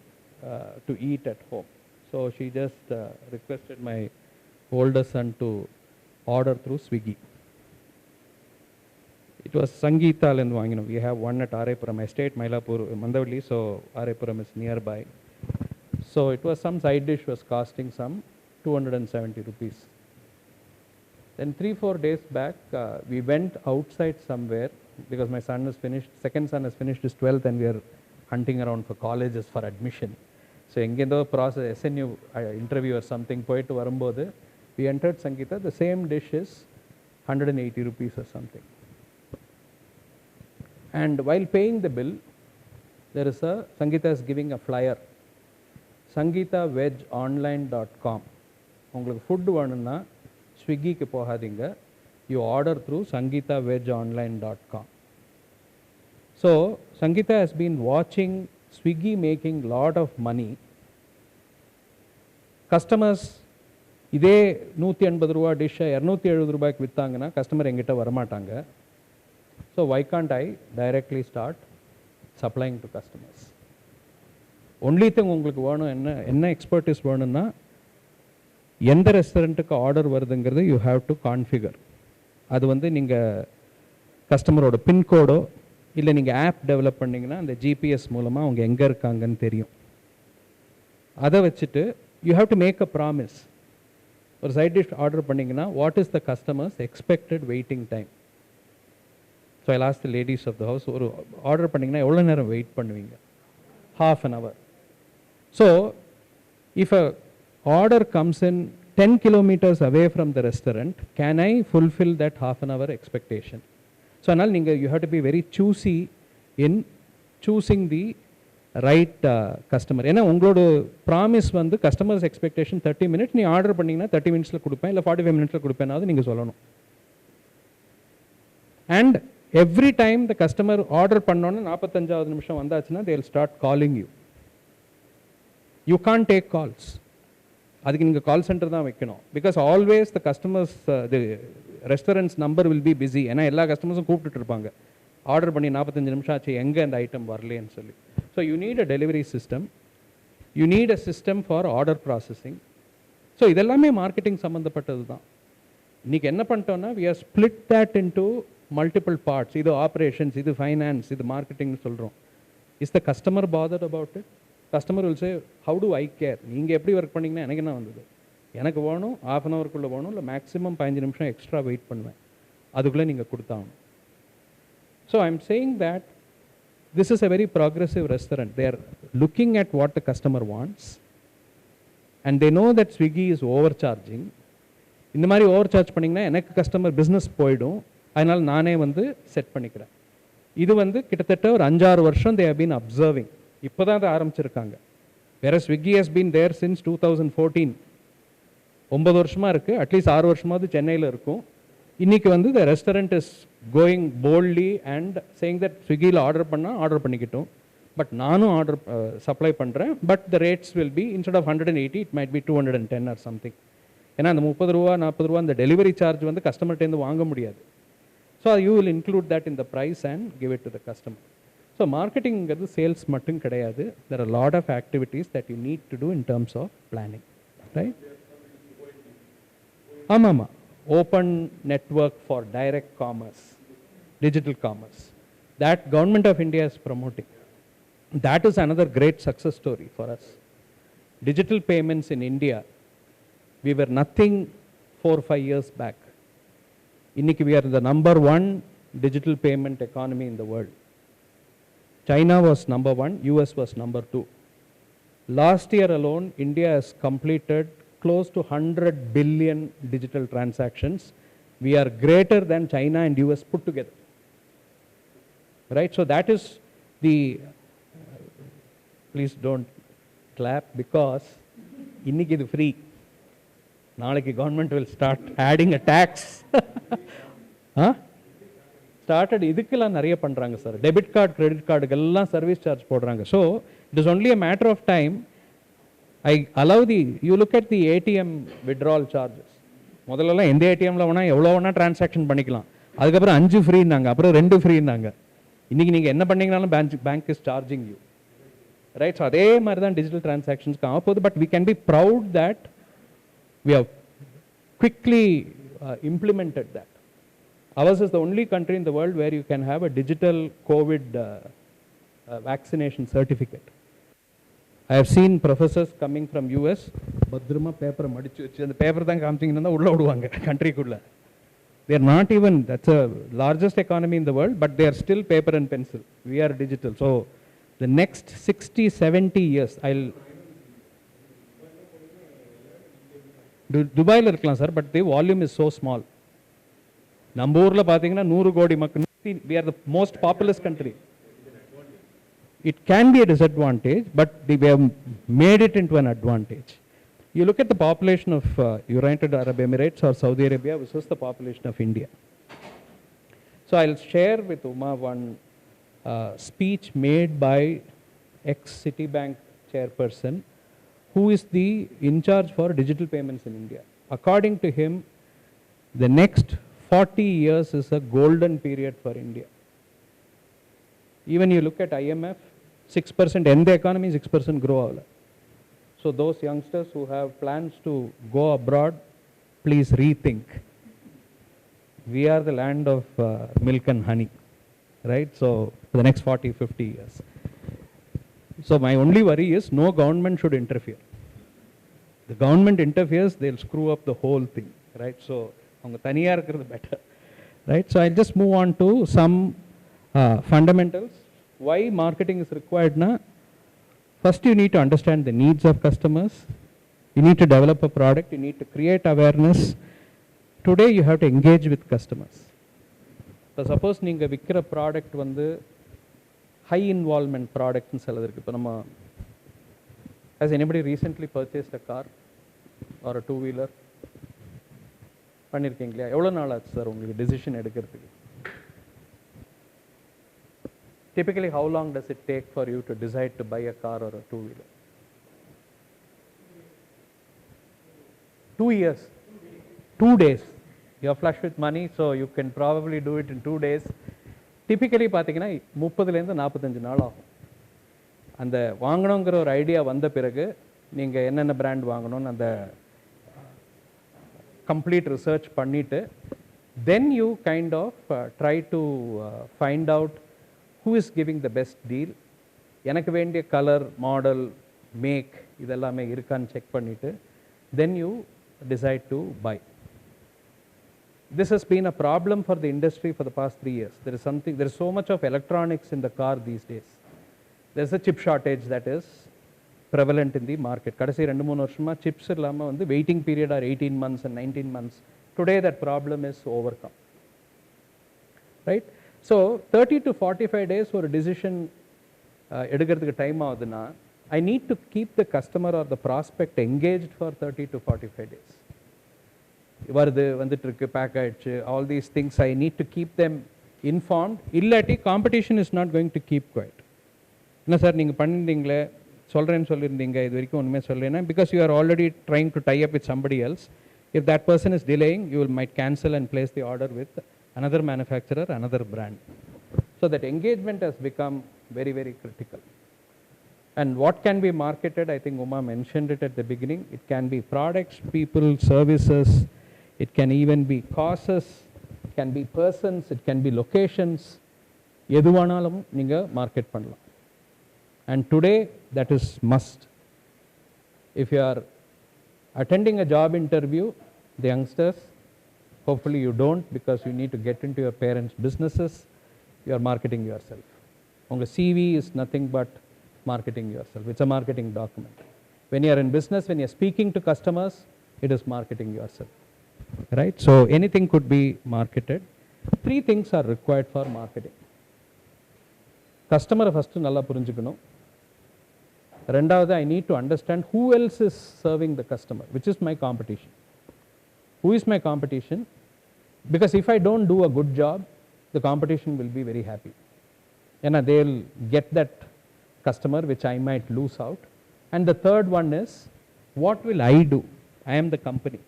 to eat at home. So she just requested my older son to order through Swiggy. It was Sangeeta Lendwang. We have one at Arepuram. I stay at Mailapur, Mandavali, so Arepuram is nearby. So it was some side dish was costing some 270 rupees. Then 3-4 days back, we went outside somewhere because my son has finished, second son has finished his 12th, and we are hunting around for colleges for admission. So engendo process SNU interview or something poitu varumbodhu we entered Sangeeta. The same dish is 180 rupees or something. And while paying the bill, there is a Sangeeta is giving a flyer. sangeetaveggeonline.com. உங்களுக்கு food வேணும்னா ஸ்விக்கிக்கு போகாதீங்க, you order through sangeetaveggeonline.com. So Sangeeta has been watching Swiggy making lot of money. Customers இதே 180 ரூபா டிஷ்ஷை 270 ரூபாய்க்கு விற்றாங்கன்னா customer எங்கிட்ட வரமாட்டாங்க. So why can't I directly start supplying to customers? Only thing உங்களுக்கு வேணும் என்ன எக்ஸ்பர்டிஸ் வேணும்னா எந்த ரெஸ்டாரண்ட்டுக்கு ஆர்டர் வருதுங்கிறது யூ ஹாவ் டு கான்ஃபிகர். அது வந்து நீங்கள் கஸ்டமரோட பின்கோடோ இல்லை நீங்கள் ஆப் டெவலப் பண்ணிங்கன்னா அந்த ஜிபிஎஸ் மூலமாக அவங்க எங்கே இருக்காங்கன்னு தெரியும். அதை வச்சுட்டு you have to make a promise. ஒரு சைட் டிஷ் ஆர்டர் பண்ணிங்கன்னா what is the customers expected waiting time. So I lost the ladies of the house, ஒரு ஆர்டர் பண்ணிங்கன்னா எவ்வளோ நேரம் வெயிட் பண்ணுவீங்க? half an hour. So if a order comes in 10 kilometers away from the restaurant, can I fulfill that half an hour expectation? So you have to be very choosy in choosing the right customer. ஏன்னா உங்களோட promise வந்து customers expectation 30 minutes, நீ order பண்ணிங்கன்னா 30 minutesல கொடுப்பேன் இல்லை 45 minutesல கொடுப்பேனாவது நீங்கள் சொல்லணும். And every time the customer order பண்ணோன்னு 45வது நிமிஷம் வந்தாச்சுன்னா they will start calling you. You can't take calls. அதுக்கு நீங்கள் கால் சென்டர் தான் வைக்கணும். Because always the customers the restaurants number will be busy. ஏன்னா எல்லா கஸ்டமர்ஸும் கூப்பிட்டுட்டு இருப்பாங்க, ஆர்டர் பண்ணி 45 நிமிஷம் ஆச்சு, எங்கே அந்த ஐட்டம் வரலேன்னு சொல்லி. So you need a delivery system, you need a system for order processing. So இதெல்லாமே மார்க்கெட்டிங் சம்மந்தப்பட்டது தான். இன்றைக்கி என்ன பண்ணிட்டோன்னா we have split that into multiple parts. இது ஆப்ரேஷன்ஸ், இது ஃபைனான்ஸ், இது மார்க்கெட்டிங்னு சொல்கிறோம். Is the customer bothered about it? Customer will say how to I care? நீங்கள் எப்படி ஒர்க் பண்ணிங்கன்னா எனக்கு என்ன வந்தது, எனக்கு வேணும் half an hourக்குள்ளே வேணும், இல்லை மேக்ஸிமம் 15 நிமிஷம் எக்ஸ்ட்ரா வெயிட் பண்ணுவேன், அதுக்குள்ளே நீங்கள் கொடுத்தாகணும். So I am saying that this is a very progressive restaurant. They are looking at what the customer wants and they know that Swiggy is over charging. இந்த மாதிரி over charge பண்ணிங்கன்னா எனக்கு customer business போயிடும், அதனால் நானே வந்து set பண்ணிக்கிறேன். இது வந்து கிட்டத்தட்ட ஒரு 5-6 வருஷம் தே ஹவ் பீன் அப்சர்விங். இப்போ தான் அதை ஆரம்பிச்சிருக்காங்க. வேற Swiggy has been there since 2014. 9 வருஷமாக இருக்குது. அட்லீஸ்ட் 6 வருஷமாவது சென்னையில் இருக்கும். இன்றைக்கி வந்து the restaurant is going boldly and saying that ஸ்விக்கியில் ஆர்டர் பண்ணால் ஆர்டர் பண்ணிக்கிட்டோம், பட் நானும் ஆர்டர் சப்ளை பண்ணுறேன். But the rates will be instead of 180 it might be 210 or something. ஏன்னா அந்த 30 ரூபா 40 ரூபா அந்த டெலிவரி சார்ஜ் வந்து கஸ்டமர்கிட்டேருந்து வாங்க முடியாது. So you will include that in the price and give it to the customer. So மார்க்கெட்டிங்கிறது சேல்ஸ் மட்டும் கிடையாது. There are lot of activities that you need to do in terms of planning, right? ஆமாம், open network for direct commerce, digital commerce, that government of India is promoting. That is another great success story for us. Digital payments in India, we were nothing 4-5 years back. Inniki we are the number 1 digital payment economy in the world. China was number 1, US was number 2. Last year alone, India has completed close to 100 billion digital transactions. We are greater than China and US put together. Right? So that is the, please don't clap because இன்னைக்கு இது free. நாளைக்கு government will start adding a tax. Huh? started இதுக்கெல்லாம் நிறைய பண்ணுறாங்க sir. Debit card credit கார்டுக்கெல்லாம் service charge போடுறாங்க. So it is only a matter of time. I allow you look at the ATM withdrawal charges. முதல்லலாம் எந்த ஏடிஎம்ல வேணால் எவ்வளோ வேணால் டிரான்சாக்ஷன் பண்ணிக்கலாம். அதுக்கப்புறம் 5 ஃப்ரீன்னாங்க, அப்புறம் 2 ஃப்ரீன்னாங்க. இன்றைக்கி நீங்கள் என்ன பண்ணிங்கனாலும் bank is charging you, right? So அதே மாதிரி தான் டிஜிட்டல் டிரான்சாக்ஷன்ஸ்க்கு ஆக போகுது. But we can be proud that we have quickly implemented that. Ours is the only country in the world where you can have a digital COVID vaccination certificate. I have seen professors coming from US, பத்திரமா பேப்பரை மடிச்சு வச்சு அந்த paper தான் காமிச்சிங்கன்னா உள்ள விடுவாங்க கண்ட்ரிக்குள்ள. They are not even, that's the largest economy in the world, but they are still paper and pencil. We are digital. So the next 60-70 years, துபாயில் இருக்கலாம் sir, but the volume is so small. நம்ம ஊரில் பார்த்தீங்கன்னா 100 கோடி மக்கள், we are the most populous country. It can be a disadvantage, but we have made it into an advantage. You look at the population of United Arab Emirates or Saudi Arabia versus the population of India. So I'll share with Uma one speech made by ex-Citibank chairperson, who is the in charge for digital payments in India. According to him, the next 40 years is a golden period for India. Even you look at IMF, 6%, in the economy 6% grow. So those youngsters who have plans to go abroad, please rethink. We are the land of milk and honey, right? So for the next 40-50 years. So my only worry is no government should interfere. The government interferes, they'll screw up the whole thing, right? So avanga thaniya irukkiradhu better, right? So I'll just move on to some fundamentals. Why marketing is required na? First you need to understand the needs of customers. You need to develop a product, you need to create awareness. Today you have to engage with customers. So suppose நீங்க விக்கிற product வந்து high involvement ப்ராடக்ட்னு சிலது இருக்குது. இப்போ நம்ம has anybody recently purchased a car or a two-wheeler? பண்ணியிருக்கீங்களா? எவ்வளோ நாள் ஆச்சு சார் உங்களுக்கு டிசிஷன் எடுக்கிறதுக்கு? Typically, how long does it take for you to decide to buy a car or a two-wheeler? 2 years. 2 days. You are flush with money, so you can probably do it in 2 days. Typically, பார்த்தீங்கன்னா 30லேருந்து 45 நாள் ஆகும். அந்த வாங்கணுங்கிற ஒரு idea வந்த பிறகு நீங்கள் என்னென்ன brand வாங்கணும்னு அந்த கம்ப்ளீட் ரிசர்ச் பண்ணிவிட்டு then you kind of try to find out who is giving the best deal. எனக்கு வேண்டிய கலர், மாடல், மேக் இதெல்லாமே இருக்கான்னு செக் பண்ணிவிட்டு then you decide to buy. This has been a problem for the industry for the past 3 years. There is so much of electronics in the car these days. There is a chip shortage that is prevalent in the market. கடைசி 2-3 வருஷமா chips இல்லாமல் வந்து waiting period are 18 months and 19 months. Today that problem is overcome. Right? So 30 to 45 days for a decision எடுக்கிறதுக்கு time ஆகுதுன்னா I need to keep the customer or the prospect engaged for 30 to 45 days. வருது, வந்துட்டு இருக்கு, back ஆயிடுச்சு, all these things I need to keep them informed. இல்லாட்டி competition is not going to keep quiet. என்ன sir நீங்கள் பண்ணியிருந்தீங்களே, சொல்கிறேன்னு சொல்லியிருந்தீங்க, இது வரைக்கும் ஒன்றுமே சொல்லலைன்னா, because you are already trying to tie up with somebody else. If that person is delaying, you might cancel and place the order with another manufacturer, another brand. So that engagement has become very, very critical. And what can be marketed, I think Uma mentioned it at the beginning, it can be products, people, services, it can even be causes, it can be persons, it can be locations. எதுவானாலும் நீங்கள் market பண்ணலாம். And today that is must. If you are attending a job interview, the youngsters, hopefully you don't, because you need to get into your parents' businesses, you are marketing yourself. Your CV is nothing but marketing yourself. It's a marketing document. When you are in business, when you are speaking to customers, it is marketing yourself. Right? So anything could be marketed. 3 things are required for marketing. Customer first nalla purinjukano. Rendavathu, I need to understand who else is serving the customer, which is my competition. Who is my competition? Because if I don't do a good job, the competition will be very happy. And they'll get that customer which I might lose out. And the third one is, what will I do? I am the company.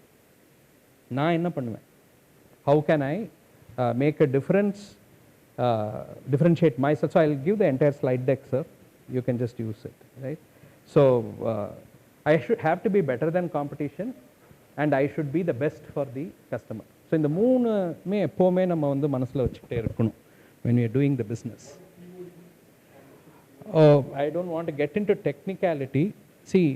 Na enna pannuven? How can I make a difference, differentiate myself? So I'll give the entire slide deck, sir. You can just use it, right? So I should have to be better than competition, and I should be the best for the customer. So இந்த மூணுமே எப்போவுமே நம்ம வந்து மனசில் வச்சுக்கிட்டே இருக்கணும் when we are doing the business. I don't want to get into technicality. See,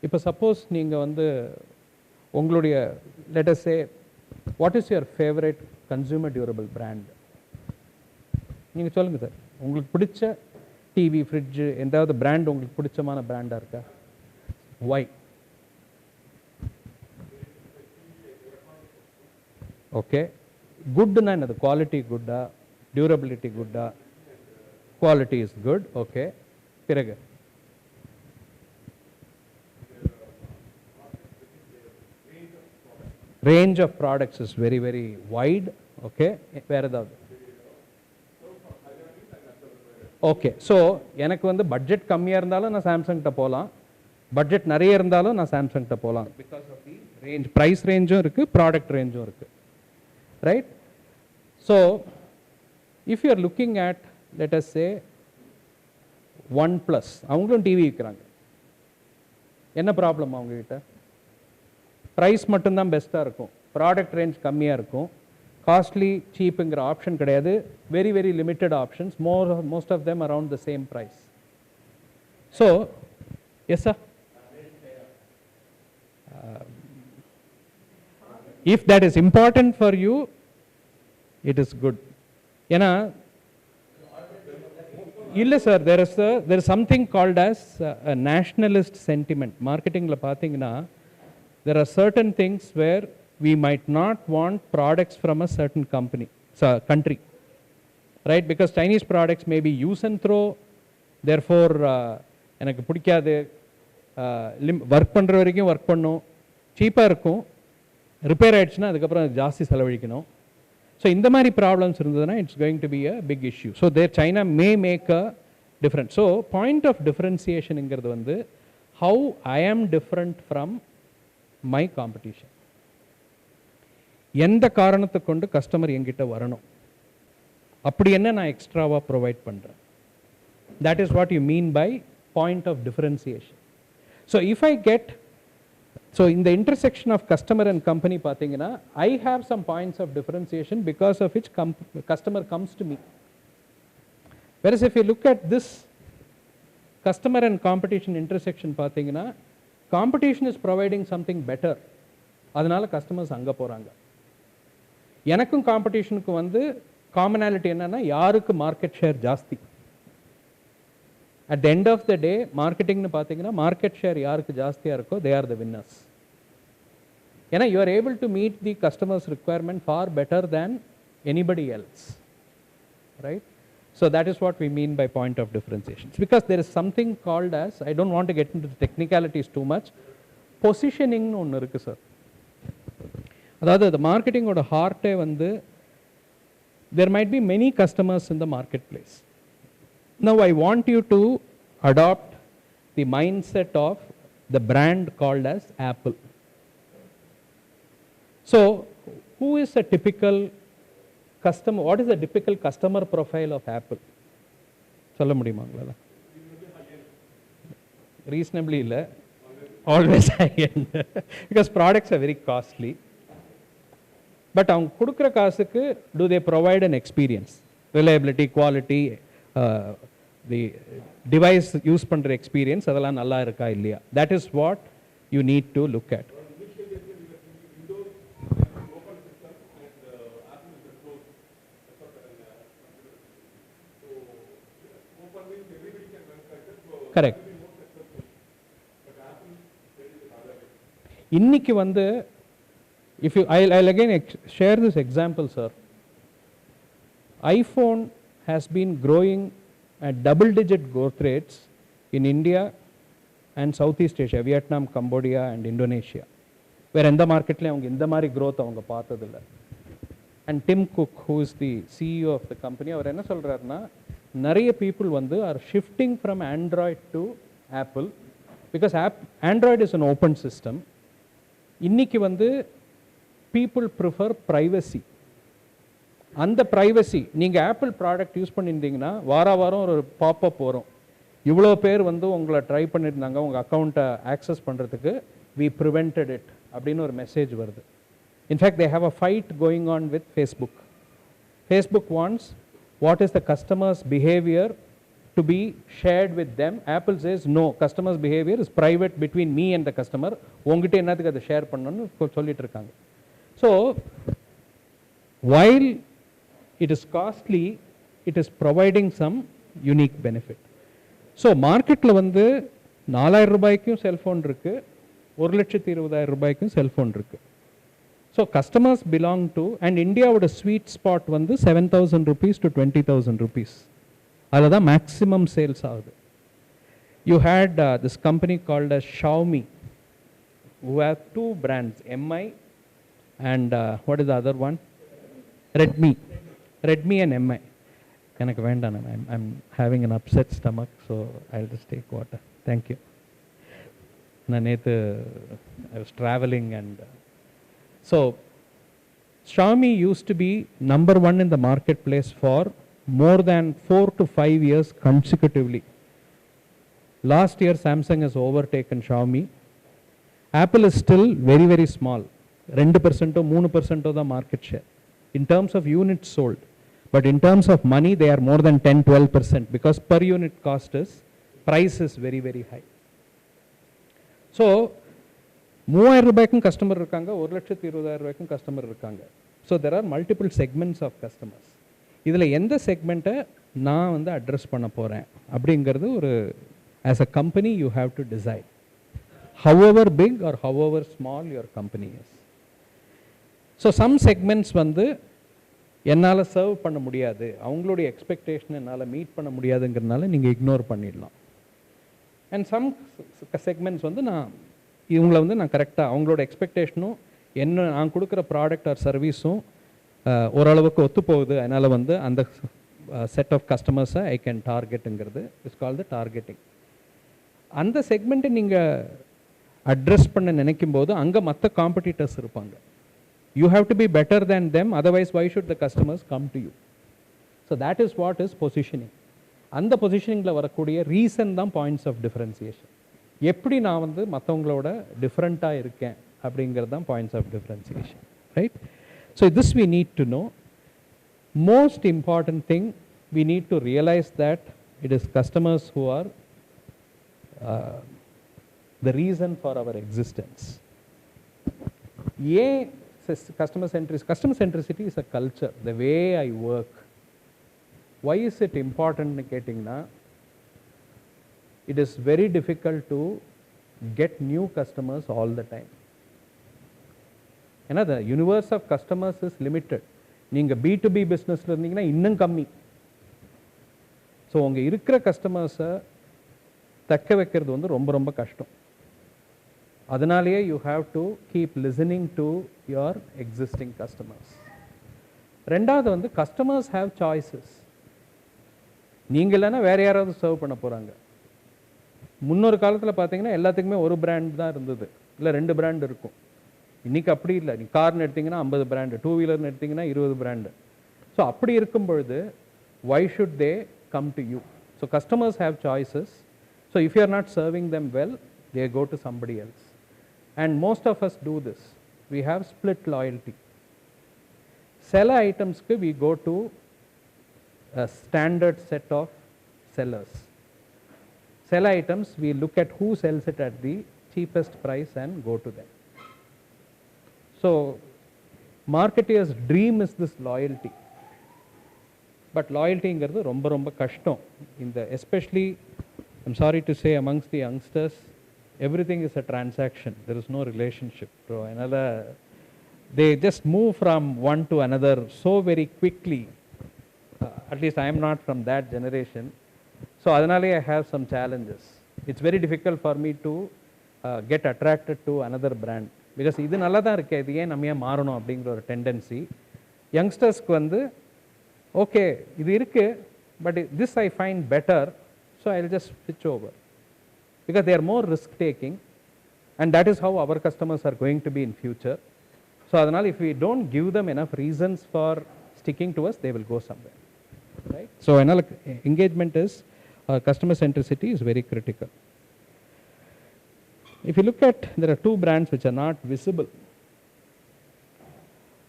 இப்போ suppose நீங்கள் வந்து உங்களுடைய, let us say, what is your favorite consumer durable brand? நீங்கள் சொல்லுங்கள் சார், உங்களுக்கு பிடிச்ச டிவி, ஃப்ரிட்ஜு, எந்தாவது பிராண்ட் உங்களுக்கு பிடிச்சமான பிராண்டாக இருக்கா? Why? ஓகே, குட்னா என்னது? Quality Gutta, durability Gutta? Quality is good. Okay, பிறகு range of products is very very wide. Okay, வேற ஏதாவது? ஓகே, ஸோ எனக்கு வந்து பட்ஜெட் கம்மியாக இருந்தாலும் நான் சாம்சங்கிட்ட போகலாம், பட்ஜெட் நிறைய இருந்தாலும் நான் சாம்சங்கிட்ட போகலாம். Because of the range, price ரேஞ்சும் இருக்குது, ப்ராடக்ட் ரேஞ்சும் இருக்குது, right? So if you are looking at, let us say, OnePlus, அவங்களும் டிவி விற்கிறாங்க. என்ன ப்ராப்ளம் அவங்ககிட்ட? ப்ரைஸ் மட்டும்தான் பெஸ்ட்டாக இருக்கும், ப்ராடக்ட் ரேஞ்ச் கம்மியாக இருக்கும், காஸ்ட்லி சீப்புங்கிற ஆப்ஷன் கிடையாது, very very limited options, most of them around the same price. So yes sir, if that is important for you, it is good. ஏன்னா இல்லை sir, there is something called as a nationalist sentiment. மார்க்கெட்டிங்கில் பார்த்தீங்கன்னா, there are certain things where we might not want products from a certain country, right? Because Chinese products may be use and throw, therefore எனக்கு பிடிக்காது, work பண்ணுற வரைக்கும் work பண்ணும், சீப்பாக இருக்கும், repair ஆகிடுச்சுன்னா அதுக்கப்புறம் ஜாஸ்தி செலவழிக்கணும். ஸோ இந்த மாதிரி ப்ராப்ளம்ஸ் இருந்ததுன்னா it's going to be a big issue. So there China may make a different. So point of டிஃப்ரென்சியேஷனுங்கிறது வந்து, ஹவு ஐ ஆம் டிஃப்ரெண்ட் ஃப்ரம் மை காம்படிஷன். எந்த காரணத்தை கொண்டு கஸ்டமர் என்கிட்ட வரணும், அப்படி என்ன நான் எக்ஸ்ட்ராவாக ப்ரொவைட் பண்ணுறேன். That is what you mean by point of differentiation. So if I get, so இந்த intersection of customer and company பார்த்தீங்கன்னா, I have some points of differentiation because of which customer comes to me. Versus if you look at this customer and competition intersection பார்த்தீங்கன்னா, competition is providing something better, அதனால customers அங்கே போகிறாங்க. எனக்கும் காம்படிஷனுக்கும் வந்து commonality என்னன்னா, யாருக்கு மார்க்கெட் ஷேர் ஜாஸ்தி. At the end of the டே மார்க்கெட்டிங்னு பார்த்தீங்கன்னா, மார்க்கெட் ஷேர் யாருக்கு ஜாஸ்தியாக இருக்கோ, தே ஆர் த வின்னர்ஸ். ஏன்னா you are able to meet the customers requirement for better than anybody else, right? So that is what we mean by point of differentiation. It's because there is something called as, I don't want to get into the technicalities too much, positioning nu onnu irukku sir. Adhaadu the marketing oda heart வந்து, there might be many customers in the marketplace. Now I want you to adopt the mindset of the brand called as Apple. So who is a typical customer? What is the typical customer profile of Apple? சொல்ல முடியுமா உங்களால? Reasonably இல்லை, always high end, because products are very costly. But அவங்க கொடுக்குற காசுக்கு, do they provide an experience, reliability, quality, the device use பண்ணுற experience, அதெல்லாம் நல்லா இருக்கா இல்லையா? That is what you need to look at. Correct. இன்னைக்கு வந்து, if you, I'll again share this example, sir. iPhone has been growing at double-digit growth rates in India and Southeast Asia, Vietnam, Cambodia and Indonesia. வேற எந்த மார்க்கெட்லையும் அவங்க இந்த மாதிரி growth அவங்க பார்த்ததில்லை. and Tim Cook, who is the CEO of the company, அவர் என்ன சொல்கிறாருன்னா, நிறைய people வந்து are shifting from Android to Apple because Android is an open system. இன்னைக்கு வந்து people prefer privacy. அந்த ப்ரைவசி நீங்கள் ஆப்பிள் ப்ராடக்ட் யூஸ் பண்ணியிருந்தீங்கன்னா வாரம் ஒரு பாப்அப் வரும், இவ்வளோ பேர் வந்து உங்களை ட்ரை பண்ணியிருந்தாங்க உங்கள் அக்கௌண்ட்டை ஆக்சஸ் பண்ணுறதுக்கு, we prevented it அப்படின்னு ஒரு மெசேஜ் வருது. In fact they have a fight going on with Facebook. Facebook wants what is the customer's behavior to be shared with them. Apple says no, customer's behavior is private between me and the customer. உங்ககிட்ட என்னத்துக்கு அதை share பண்ணணும்னு சொல்லிட்டு இருக்காங்க. So while it is costly, it is providing some unique benefit. So மார்க்கெட்டில் வந்து 4000 ரூபாய்க்கும் cellphone இருக்குது, 1,20,000 ரூபாய்க்கும் செல்ஃபோன் இருக்குது. So customers belong to, and இந்தியாவோட ஸ்வீட் ஸ்பாட் வந்து 7,000 rupees to 20,000 rupees. அதில் தான் மேக்ஸிமம் சேல்ஸ் ஆகுது. You had this company called as Xiaomi, who have two brands, MI and what is the other one? Redmi and MI. எனக்கு வேண்டாம், I'm having an upset stomach, so I'll just take water. Thank you. நான் நேற்று I was traveling and so Xiaomi used to be number one in the marketplace for more than 4 to 5 years consecutively. Last year Samsung has overtaken Xiaomi. Apple is still very, very small. 2% or 3% of the market share in terms of units sold. But in terms of money, they are more than 10-12% because per unit cost is, price is very, very high. So, 3000 ரூபாய்க்கும் customer இருக்காங்க, 1,20,000 ரூபாய்க்கும் customer இருக்காங்க. So there are multiple segments of customers. இதில் எந்த செக்மெண்ட்டை நான் வந்து address பண்ண போகிறேன் அப்படிங்கிறது ஒரு as a company you have to decide, however big or however small your company is. So some segments வந்து என்னால் சர்வ் பண்ண முடியாது, அவங்களுடைய எக்ஸ்பெக்டேஷன் என்னால் மீட் பண்ண முடியாதுங்கிறதுனால நீங்கள் இக்னோர் பண்ணிடலாம். அண்ட் சம் செக்மெண்ட்ஸ் வந்து இவங்களை வந்து நான் கரெக்டாக அவங்களோட எக்ஸ்பெக்டேஷனும் என்ன நான் கொடுக்குற ப்ராடக்ட் ஆர் சர்வீஸும் ஓரளவுக்கு ஒத்து போகுது, அதனால் வந்து அந்த செட் ஆஃப் கஸ்டமர்ஸை ஐ கேன் டார்கெட்டுங்கிறது இஸ் கால் த டார்கெட்டிங். அந்த செக்மெண்ட்டை நீங்கள் அட்ரஸ் பண்ண நினைக்கும் போது அங்கே மற்ற காம்படிட்டர்ஸ் இருப்பாங்க. You have to be better than them, otherwise why should the customers come to you? So that is what is positioning. அந்த பொசிஷனிங்கில் வரக்கூடிய ரீசன் தான் பாயிண்ட்ஸ் ஆஃப் டிஃப்ரென்சியேஷன். எப்படி நான் வந்து மற்றவங்களோட டிஃப்ரெண்ட்டாக இருக்கேன் அப்படிங்கிறது தான் points of differentiation, right? So this we need to know. Most important thing we need to realise that it is customers who are the reason for our existence. ஏன் customer centricity is a culture, the way I work. Why is it important nu kettingna, it is very difficult to get new customers all the time. ஏன்னா the universe of customers is limited. நீங்கள் B2B பிஸ்னஸில் இருந்தீங்கன்னா இன்னும் கம்மி. So உங்கள் இருக்கிற கஸ்டமர்ஸை தக்க வைக்கிறது வந்து ரொம்ப ரொம்ப கஷ்டம். அதனாலேயே you have to keep listening to your existing customers. ரெண்டாவது வந்து கஸ்டமர்ஸ் ஹாவ் சாய்ஸஸ். நீங்கள் இல்லைன்னா வேறு யாராவது சர்வ் பண்ண போகிறாங்க. முன்னொரு காலத்தில் பார்த்தீங்கன்னா எல்லாத்துக்குமே ஒரு பிராண்ட் தான் இருந்தது, இல்லை 2 பிராண்ட் இருக்கும். இன்றைக்கி அப்படி இல்லை. நீ கார்னு எடுத்திங்கன்னா 50 பிராண்டு, 2 வீலர்னு எடுத்திங்கன்னா 20 பிராண்டு. ஸோ அப்படி இருக்கும் பொழுது why should they come to you? So customers have choices. So if you are not serving them well, they go to somebody else. And most of us do this. We have split loyalty. Sell items ku we go to a standard set of sellers. Sell items we look at who sells it at the cheapest price and go to them. So marketeer's dream is this loyalty. But loyalty ingiradhu romba romba kashtam. Especially I'm sorry to say amongst the youngsters, everything is a transaction. There is no relationship. So they just move from one to another so very quickly. At least I am not from that generation. So adanale I have some challenges. It's very difficult for me to get attracted to another brand because idu nalla da irukke, idu yen namma maaranum அப்படிங்கற ஒரு tendency. யங்ஸ்டர்ஸ்க்கு வந்து okay இது இருக்கு, but this I find better, so I will just ஸ்விட்ச் over, because they are more risk taking, and that is how our customers are going to be in future. So அதனால் if we don't give them enough reasons for sticking to us, they will go somewhere, right? So அதனால் engagement is customer centricity is very critical. If you look at, there are two brands which are not visible.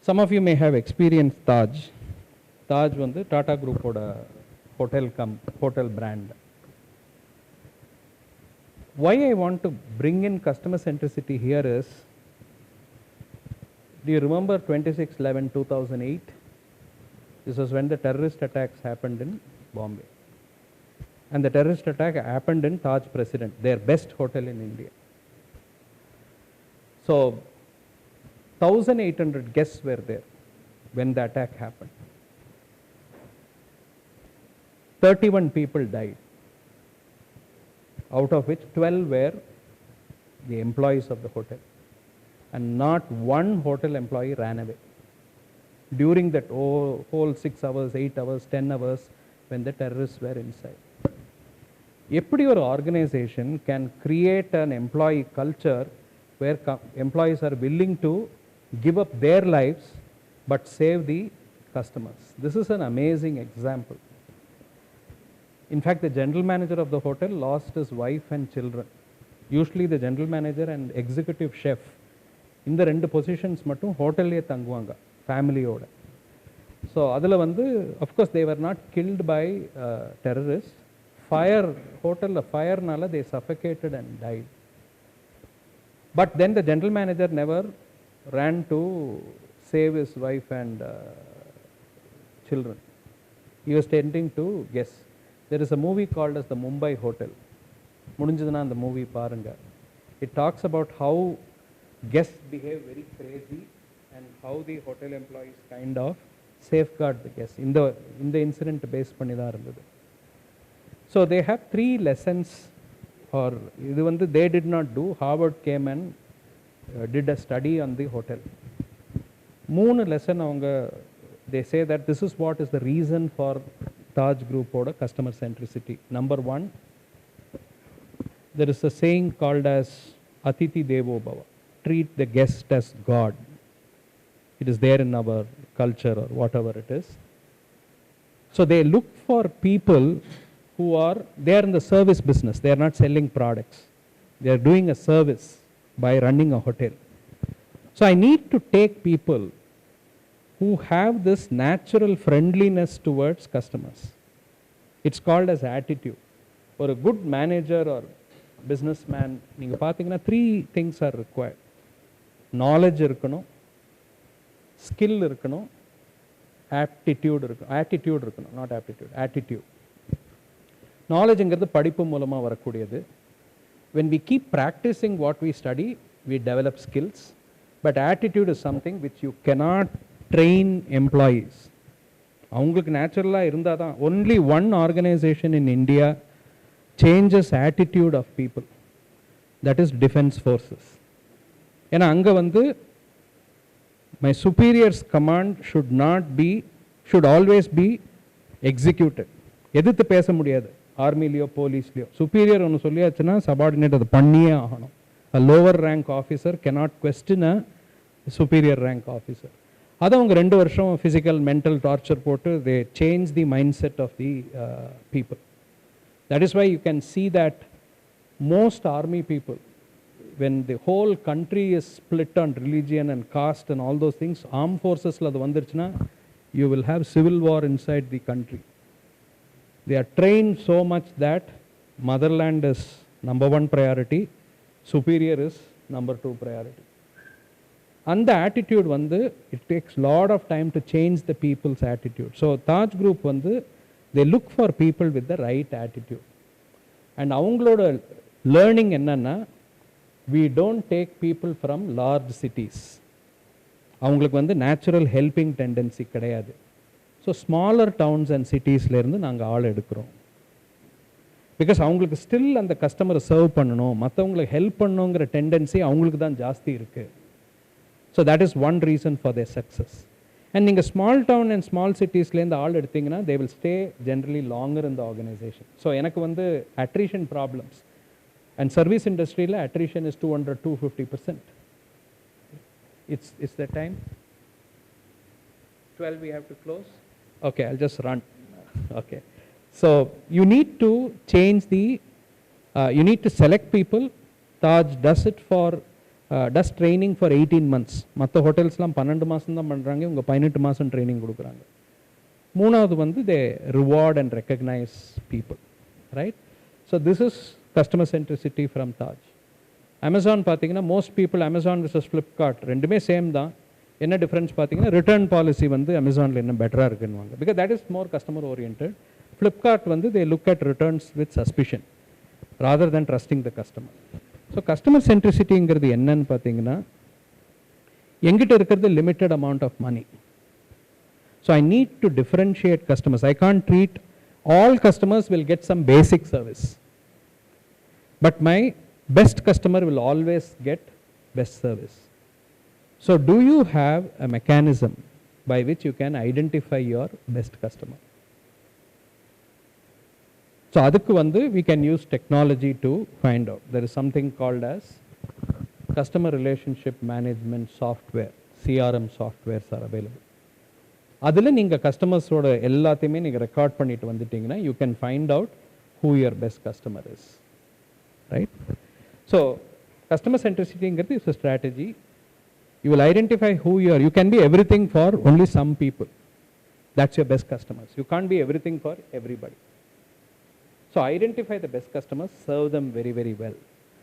Some of you may have experienced Taj. Taj வந்து Tata Group ஓட hotel brand. Why I want to bring in customer centricity here is, do you remember 26/11/2008? This was when the terrorist attacks happened in Bombay. And the terrorist attack happened in Taj President, their best hotel in India. So 1,800 guests were there when the attack happened. 31 people died, out of which 12 were the employees of the hotel. And not one hotel employee ran away during that whole 6 hours, 8 hours, 10 hours when the terrorists were inside. எப்படி ஒரு organization can create an employee culture where employees are willing to give up their lives but save the customers? This is an amazing example. In fact, the general manager of the hotel lost his wife and children. Usually the general manager and executive chef, இந்த ரெண்டு positions மட்டும் ஹோட்டல்லே தங்குவாங்க ஃபேமிலியோட. So அதில் வந்து of course they were not killed by terrorist. Fire, ஹோட்டலில் ஃபயர்னால they suffocated and died. But then the general manager never ran to save his wife and children. He was tending to guess. There is a movie called as the Mumbai Hotel. முடிஞ்சதுன்னா அந்த movie பாருங்க. It talks about how guests behave very crazy and how the hotel employees kind of safeguard the guests. இந்த incident base பண்ணி தான் இருந்தது. So they have 3 lessons, or இது வந்து they did not do. Harvard came and did a study on the hotel. 3 lesson அவங்க they say that this is what is the reason for Taj Group oda customer centricity. Number 1, there is a saying called as Atiti Devo Bhava. Treat the guest as God. It is there in our culture or whatever it is. So they look for people who are, they are in the service business. They are not selling products. They are doing a service by running a hotel. So I need to take people who have this natural friendliness towards customers. It's called as attitude. For a good manager or businessman, நீங்க பாத்தீங்கன்னா 3 things are required. Knowledge இருக்கணும், skill இருக்கணும், attitude இருக்கணும், not aptitude, attitude. Knowledgeங்கிறது படிப்பு மூலமா வரக்கூடியது. When we keep practicing what we study, we develop skills. But attitude is something which you cannot train employees. அவங்களுக்கு நேச்சுரலாக இருந்தால் தான். Only one organization in India changes attitude of people. That is Defense Forces. ஏன்னா அங்கே வந்து my superior's command should always be executed. எதிர்த்து பேச முடியாது ஆர்மிலையோ போலீஸ்லையோ. சுப்பீரியர் ஒன்று சொல்லியாச்சுன்னா சபார்டினேட் அதை பண்ணியே ஆகணும். A lower rank officer cannot question a superior rank officer. அதை அவங்க 2 வருஷம் ஃபிசிக்கல் மென்டல் டார்ச்சர் போட்டு they change the mindset of the people. That is why you can see that most army people, when the whole country is split on religion and caste and all those things, armed forcesல அது வந்துருச்சுன்னா you will have civil war inside the country. They are trained so much that motherland is number 1 priority, superior is number 2 priority. And the attitude வந்து it takes lot of time to change the people's attitude. So Taj Group வந்து they look for people with the right attitude. And அவங்களோட learning என்னன்னா, we don't take people from large cities. அவங்களுக்கு வந்து natural helping tendency கிடையாது. So smaller towns and citiesல இருந்து நாங்கள் ஆள் எடுக்கிறோம். பிகாஸ் அவங்களுக்கு ஸ்டில் அந்த கஸ்டமரை சர்வ் பண்ணணும், மற்றவங்களுக்கு ஹெல்ப் பண்ணணுங்கிற டெண்டன்சி அவங்களுக்கு தான் ஜாஸ்தி இருக்குது. So that is one reason for their success. And in a small town and small cities, they will stay generally longer in the organization. So, எனக்கு வந்து attrition problems. And service industry, attrition is 200-250%. It's the time. 12 we have to close. Okay, I'll just run. Okay. So, you need to change the, you need to select people. Taj does it for, does training for 18 months. மற்ற ஹோட்டல்ஸ்லாம் 12 மாதம் தான் பண்ணுறாங்க, இவங்க 18 மாதம் training கொடுக்குறாங்க. மூணாவது வந்து they reward and recognize people, right? So this is customer centricity from Taj. Amazon பார்த்தீங்கன்னா most people Amazon versus Flipkart ரெண்டுமே சேம் தான். என்ன டிஃப்ரென்ஸ் பார்த்தீங்கன்னா ரிட்டர்ன் பாலிசி வந்து அமேசானில் என்ன பெட்டராக இருக்குன்னுவாங்க. Because that is more customer orient. Flipkart வந்து they look at returns with suspicion rather than trusting the customer. So customer சென்ட்ரிசிட்டிங்கிறது என்னன்னு பார்த்தீங்கன்னா, எங்கிட்ட இருக்கிறது limited amount of money. So I need to differentiate customers. I can't treat all customers will get some basic service, but my best customer will always get best service. So do you have a mechanism by which you can identify your best customer? So adukku vandu we can use technology to find out. There is something called as customer relationship management software, CRM softwares are available. Adula neenga customers oda ellathiyume neenga record pannittu vanditingna you can find out who your best customer is, right? So customer centricity ingiradhu is a strategy. You will identify who you are. You can be everything for only some people. That's your best customers. You can't be everything for everybody. So identify the best customers, serve them very, very well.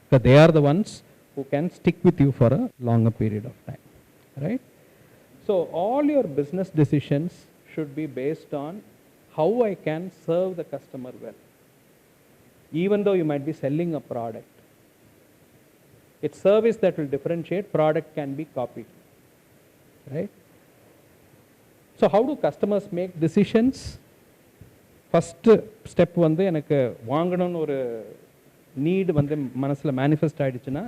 Because they are the ones who can stick with you for a longer period of time. Right? So all your business decisions should be based on how I can serve the customer well. Even though you might be selling a product, it's service that will differentiate, product can be copied, right? So how do customers make decisions? First step வந்து எனக்கு வாங்கணும்னு ஒரு need வந்து மனசுல manifest ஆயிடுச்சுன்னா,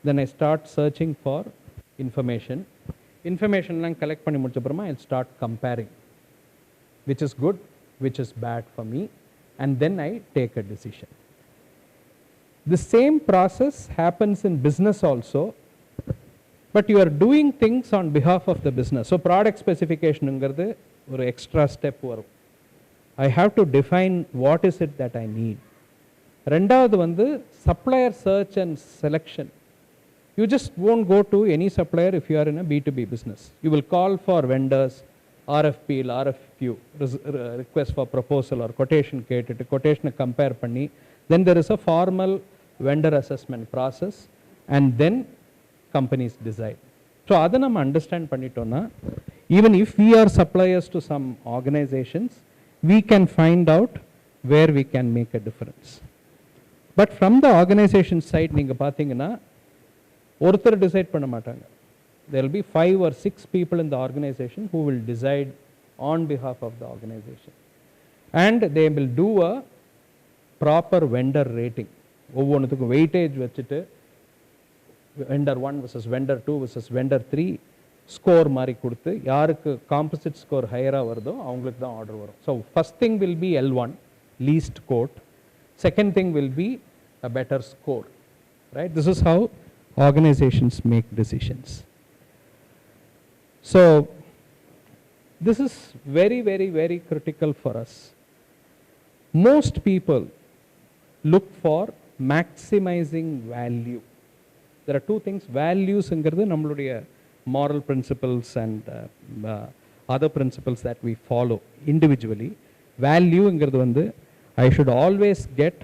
then I start searching for information. Informationலாம் collect பண்ணி முடிச்ச அப்புறமா I'll start comparing which is good, which is bad for me, and then I take a decision. The same process happens in business also, but you are doing things on behalf of the business. So product specification ingiradhu ஒரு extra step வரும். I have to define what is it that I need. ரெண்டாவது வந்து supplier search and selection. You just won't go to any supplier if you are in a B2B business. You will call for vendors, RFP, RFQ, request for proposal or quotation கேட்டுட்டு quotation compare பண்ணி, then there is a formal vendor assessment process, and then companies decide. So adha nam understand pannitona, even if we are suppliers to some organizations, we can find out where we can make a difference. But from the organization side neenga pathina oruthar decide panna matanga. There will be 5 or 6 people in the organization who will decide on behalf of the organization, and they will do a proper vendor rating. ஒவ்வொன்றுத்துக்கும் weightage வச்சுட்டு vendor 1 versus vendor 2 versus vendor 3 score மாதிரி கொடுத்து யாருக்கு composite score ஹையராக வருதோ அவங்களுக்கு தான் order வரும். So first thing will be L1, least quote. Second thing will be a better score, right? This is how organisations make decisions. So this is very very very critical for us. Most people look for maximizing value. There are two things. Values ingiradhu nammuடைய moral principles and other principles that we follow individually. Value ingiradhu vandu I should always get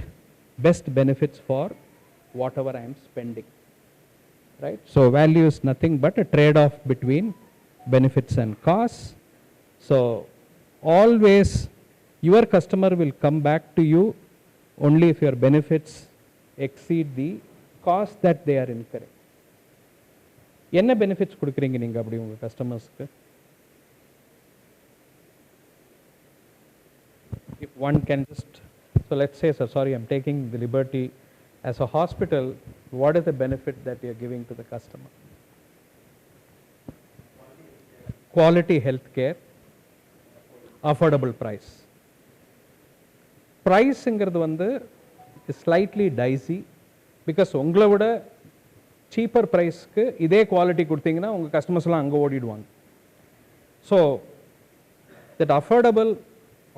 best benefits for whatever I am spending, right? So value is nothing but a trade off between benefits and costs. So always your customer will come back to you only if your benefits exceed the cost that they are incurring. என்ன benefits கொடுக்குறீங்க நீங்க அப்படி உங்க கஸ்டமர்ஸ்க்கு? If one can just, so let's say, sir, sorry, I'm taking the liberty, as a hospital, what is the benefit that you are giving to the customer? quality healthcare, affordable price. Priceங்கிறது வந்து is slightly dicey because உங்களை விட cheaper priceக்கு இதே quality கொடுத்தீங்கன்னா உங்கள் customers-லாம் அங்கே ஓடிடுவாங்க. So that affordable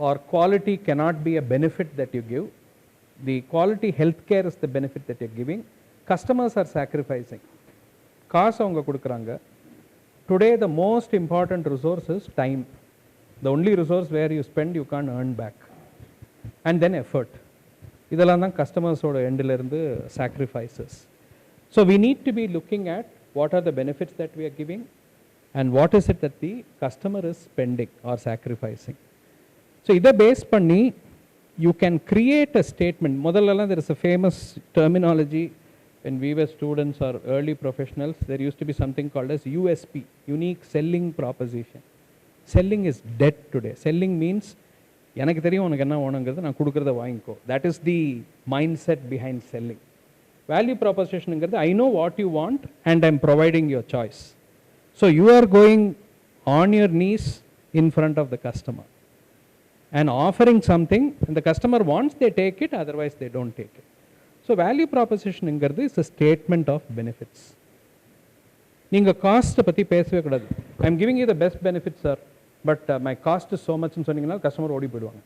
or quality cannot be a benefit that you give. The quality healthcare is the benefit that you're giving. Customers are sacrificing. காசு அவங்க கொடுக்குறாங்க. Today the most important resource is time. The only resource where you spend you can't earn back. And then effort. இதெல்லாம் தான் customers-ஓட end-ல-இருந்து sacrifices. So we need to be looking at what are the benefits that we are giving and what is it that the customer is spending or sacrificing. So இதை base பண்ணி you can create a statement. முதல்லலாம் there is a famous terminology when we were students or early professionals, there used to be something called as USP, unique selling proposition. Selling is dead today. Selling means எனக்கு தெரியும் உனக்கு என்ன வேணுங்கிறது நான் கொடுக்குறத வாங்கிக்கோ. That is the mindset behind selling. Value propositionங்கிறது I know what you want and I'm providing your choice. So you are going on your knees in front of the customer and offering something, and the customer wants they take it, otherwise they don't take it. So value proposition is a statement of benefits. நீங்கள் காஸ்ட்டை பற்றி பேசவே கூடாது. I am giving you the best benefit sir, but my cost is so மச்னு சொன்னீங்கன்னா customer ஓடி போயிடுவாங்க.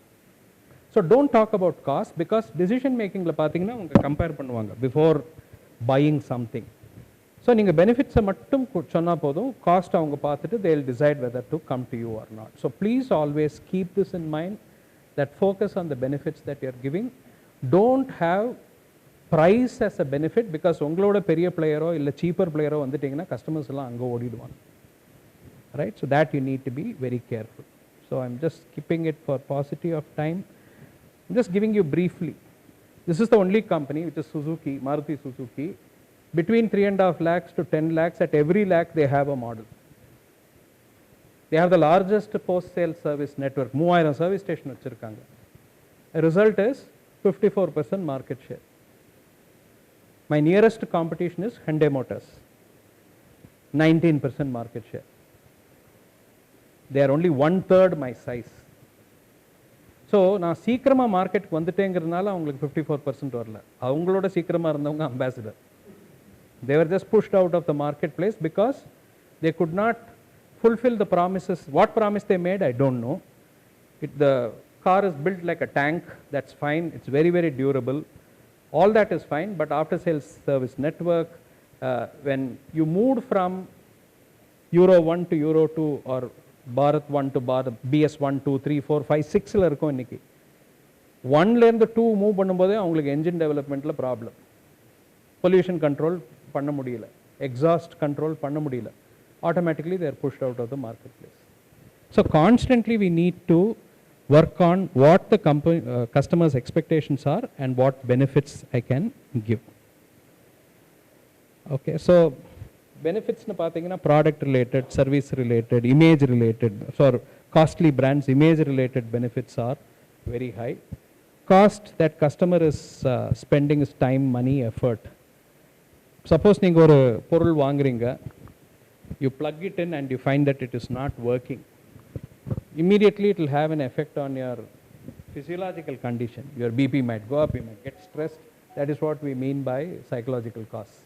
So don't talk about cost, because decision மேக்கிங்கில் பார்த்தீங்கன்னா அவங்க கம்பேர் பண்ணுவாங்க பிஃபோர் பையிங் சம்திங். ஸோ நீங்கள் பெனிஃபிட்ஸை மட்டும் சொன்னால் போதும், காஸ்ட் அவங்க பார்த்துட்டு they will decide whether to come to you or not. So please always keep this in mind, that focus on the benefits that you are giving. Don't have price as a benefit, because உங்களோட பெரிய பிளேயரோ இல்லை cheaper பிளேயரோ வந்துட்டிங்கன்னா customers எல்லாம் அங்கே ஓடிடுவாங்க. Right? So that you need to be very careful. So I'm just skipping it for paucity of time. I'm just giving you briefly. This is the only company which is Suzuki, Maruti Suzuki. Between 3.5 lakhs to 10 lakhs, at every lakh they have a model. They have the largest post-sale service network. 3000 service station வச்சிருக்காங்க. The result is 54% market share. My nearest competition is Hyundai Motors, 19% market share. They are only 1/3 my size. So நான் சீக்கிரமாக மார்க்கெட்டுக்கு வந்துட்டேங்கிறதுனால அவங்களுக்கு 54% வரல. அவங்களோட சீக்கிரமாக இருந்தவங்க ambassador. They were just pushed out of the marketplace because they could not fulfill the promises. What promise they made, I don't know. The car is built like a tank, that's fine. It's very, very durable. All that is fine, but after sales service network, when you moved from Euro 1 to Euro 2 or Bharat 1 to Bharat, BS 1, 2, 3, 4, 5, 6ல இருக்கும் இன்னைக்கு. 1லேருந்து 2 move பண்ணும்போதே அவங்களுக்கு engine டெவலப்மெண்ட்டில் problem, pollution control பண்ண முடியல, exhaust control பண்ண முடியல. Automatically they are pushed out of the marketplace. So constantly we need to work on what the customers' expectations are and what benefits I can give. Okay, so benefits na pathina product related, service related, image related. For costly brands, image related benefits are very high. Cost that customer is spending is time, money, effort. Suppose நீங்க ஒரு பொருள் வாங்குறீங்க, you plug it in and you find that it is not working. Immediately it will have an effect on your physiological condition. Your BP might go up, you might get stressed. That is what we mean by psychological costs.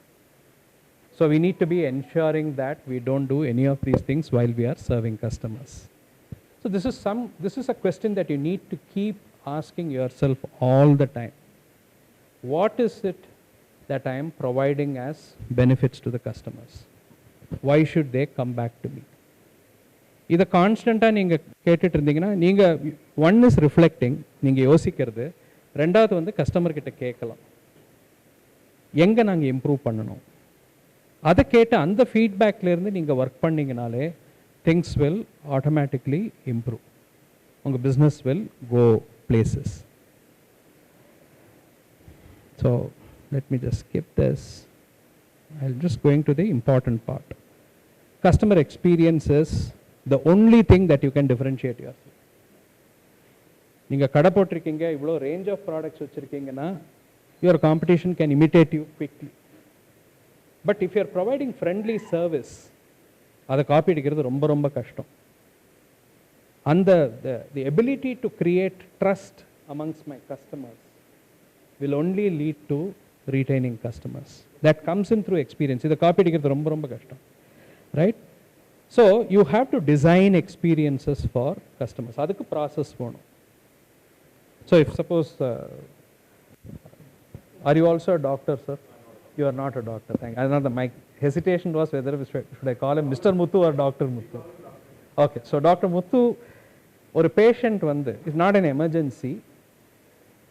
So we need to be ensuring that we don't do any of these things while we are serving customers. So this is a question that you need to keep asking yourself all the time. What is it that I am providing as benefits to the customers? Why should they come back to me? இதை கான்ஸ்டண்ட்டாக நீங்கள் கேட்டுட்டு இருந்தீங்கன்னா, நீங்கள் one is reflecting, நீங்கள் யோசிக்கிறது. ரெண்டாவது வந்து கஸ்டமர்கிட்ட கேட்கலாம், எங்கே நாங்கள் இம்ப்ரூவ் பண்ணணும். அதை கேட்டு அந்த ஃபீட்பேக்லேருந்து நீங்கள் ஒர்க் பண்ணிங்கனாலே திங்ஸ் வில் ஆட்டோமேட்டிக்லி இம்ப்ரூவ். உங்கள் business will go places. So let me just skip this. I'll just going to the important part. Customer experience is the only thing that you can differentiate yourself. நீங்கள் கடை போட்டிருக்கீங்க, இவ்வளோ range of products வச்சுருக்கீங்கன்னா your competition can imitate you quickly. But if you are providing friendly service, அதை copy அடிக்கிறது ரொம்ப ரொம்ப கஷ்டம். அந்த the ability to create trust amongst my customers will only lead to retaining customers. That comes in through experience. இதை copy அடிக்கிறது ரொம்ப ரொம்ப கஷ்டம், right? So you have to design experiences for customers. அதுக்கு process வேணும். So if suppose are you also a doctor, sir? You are not a doctor. Thank you. Another my hesitation was whether should I call him Mr. Muthu or Dr. Muthu. Okay, so Dr. Muthu, ஒரு patient வந்து is not an emergency,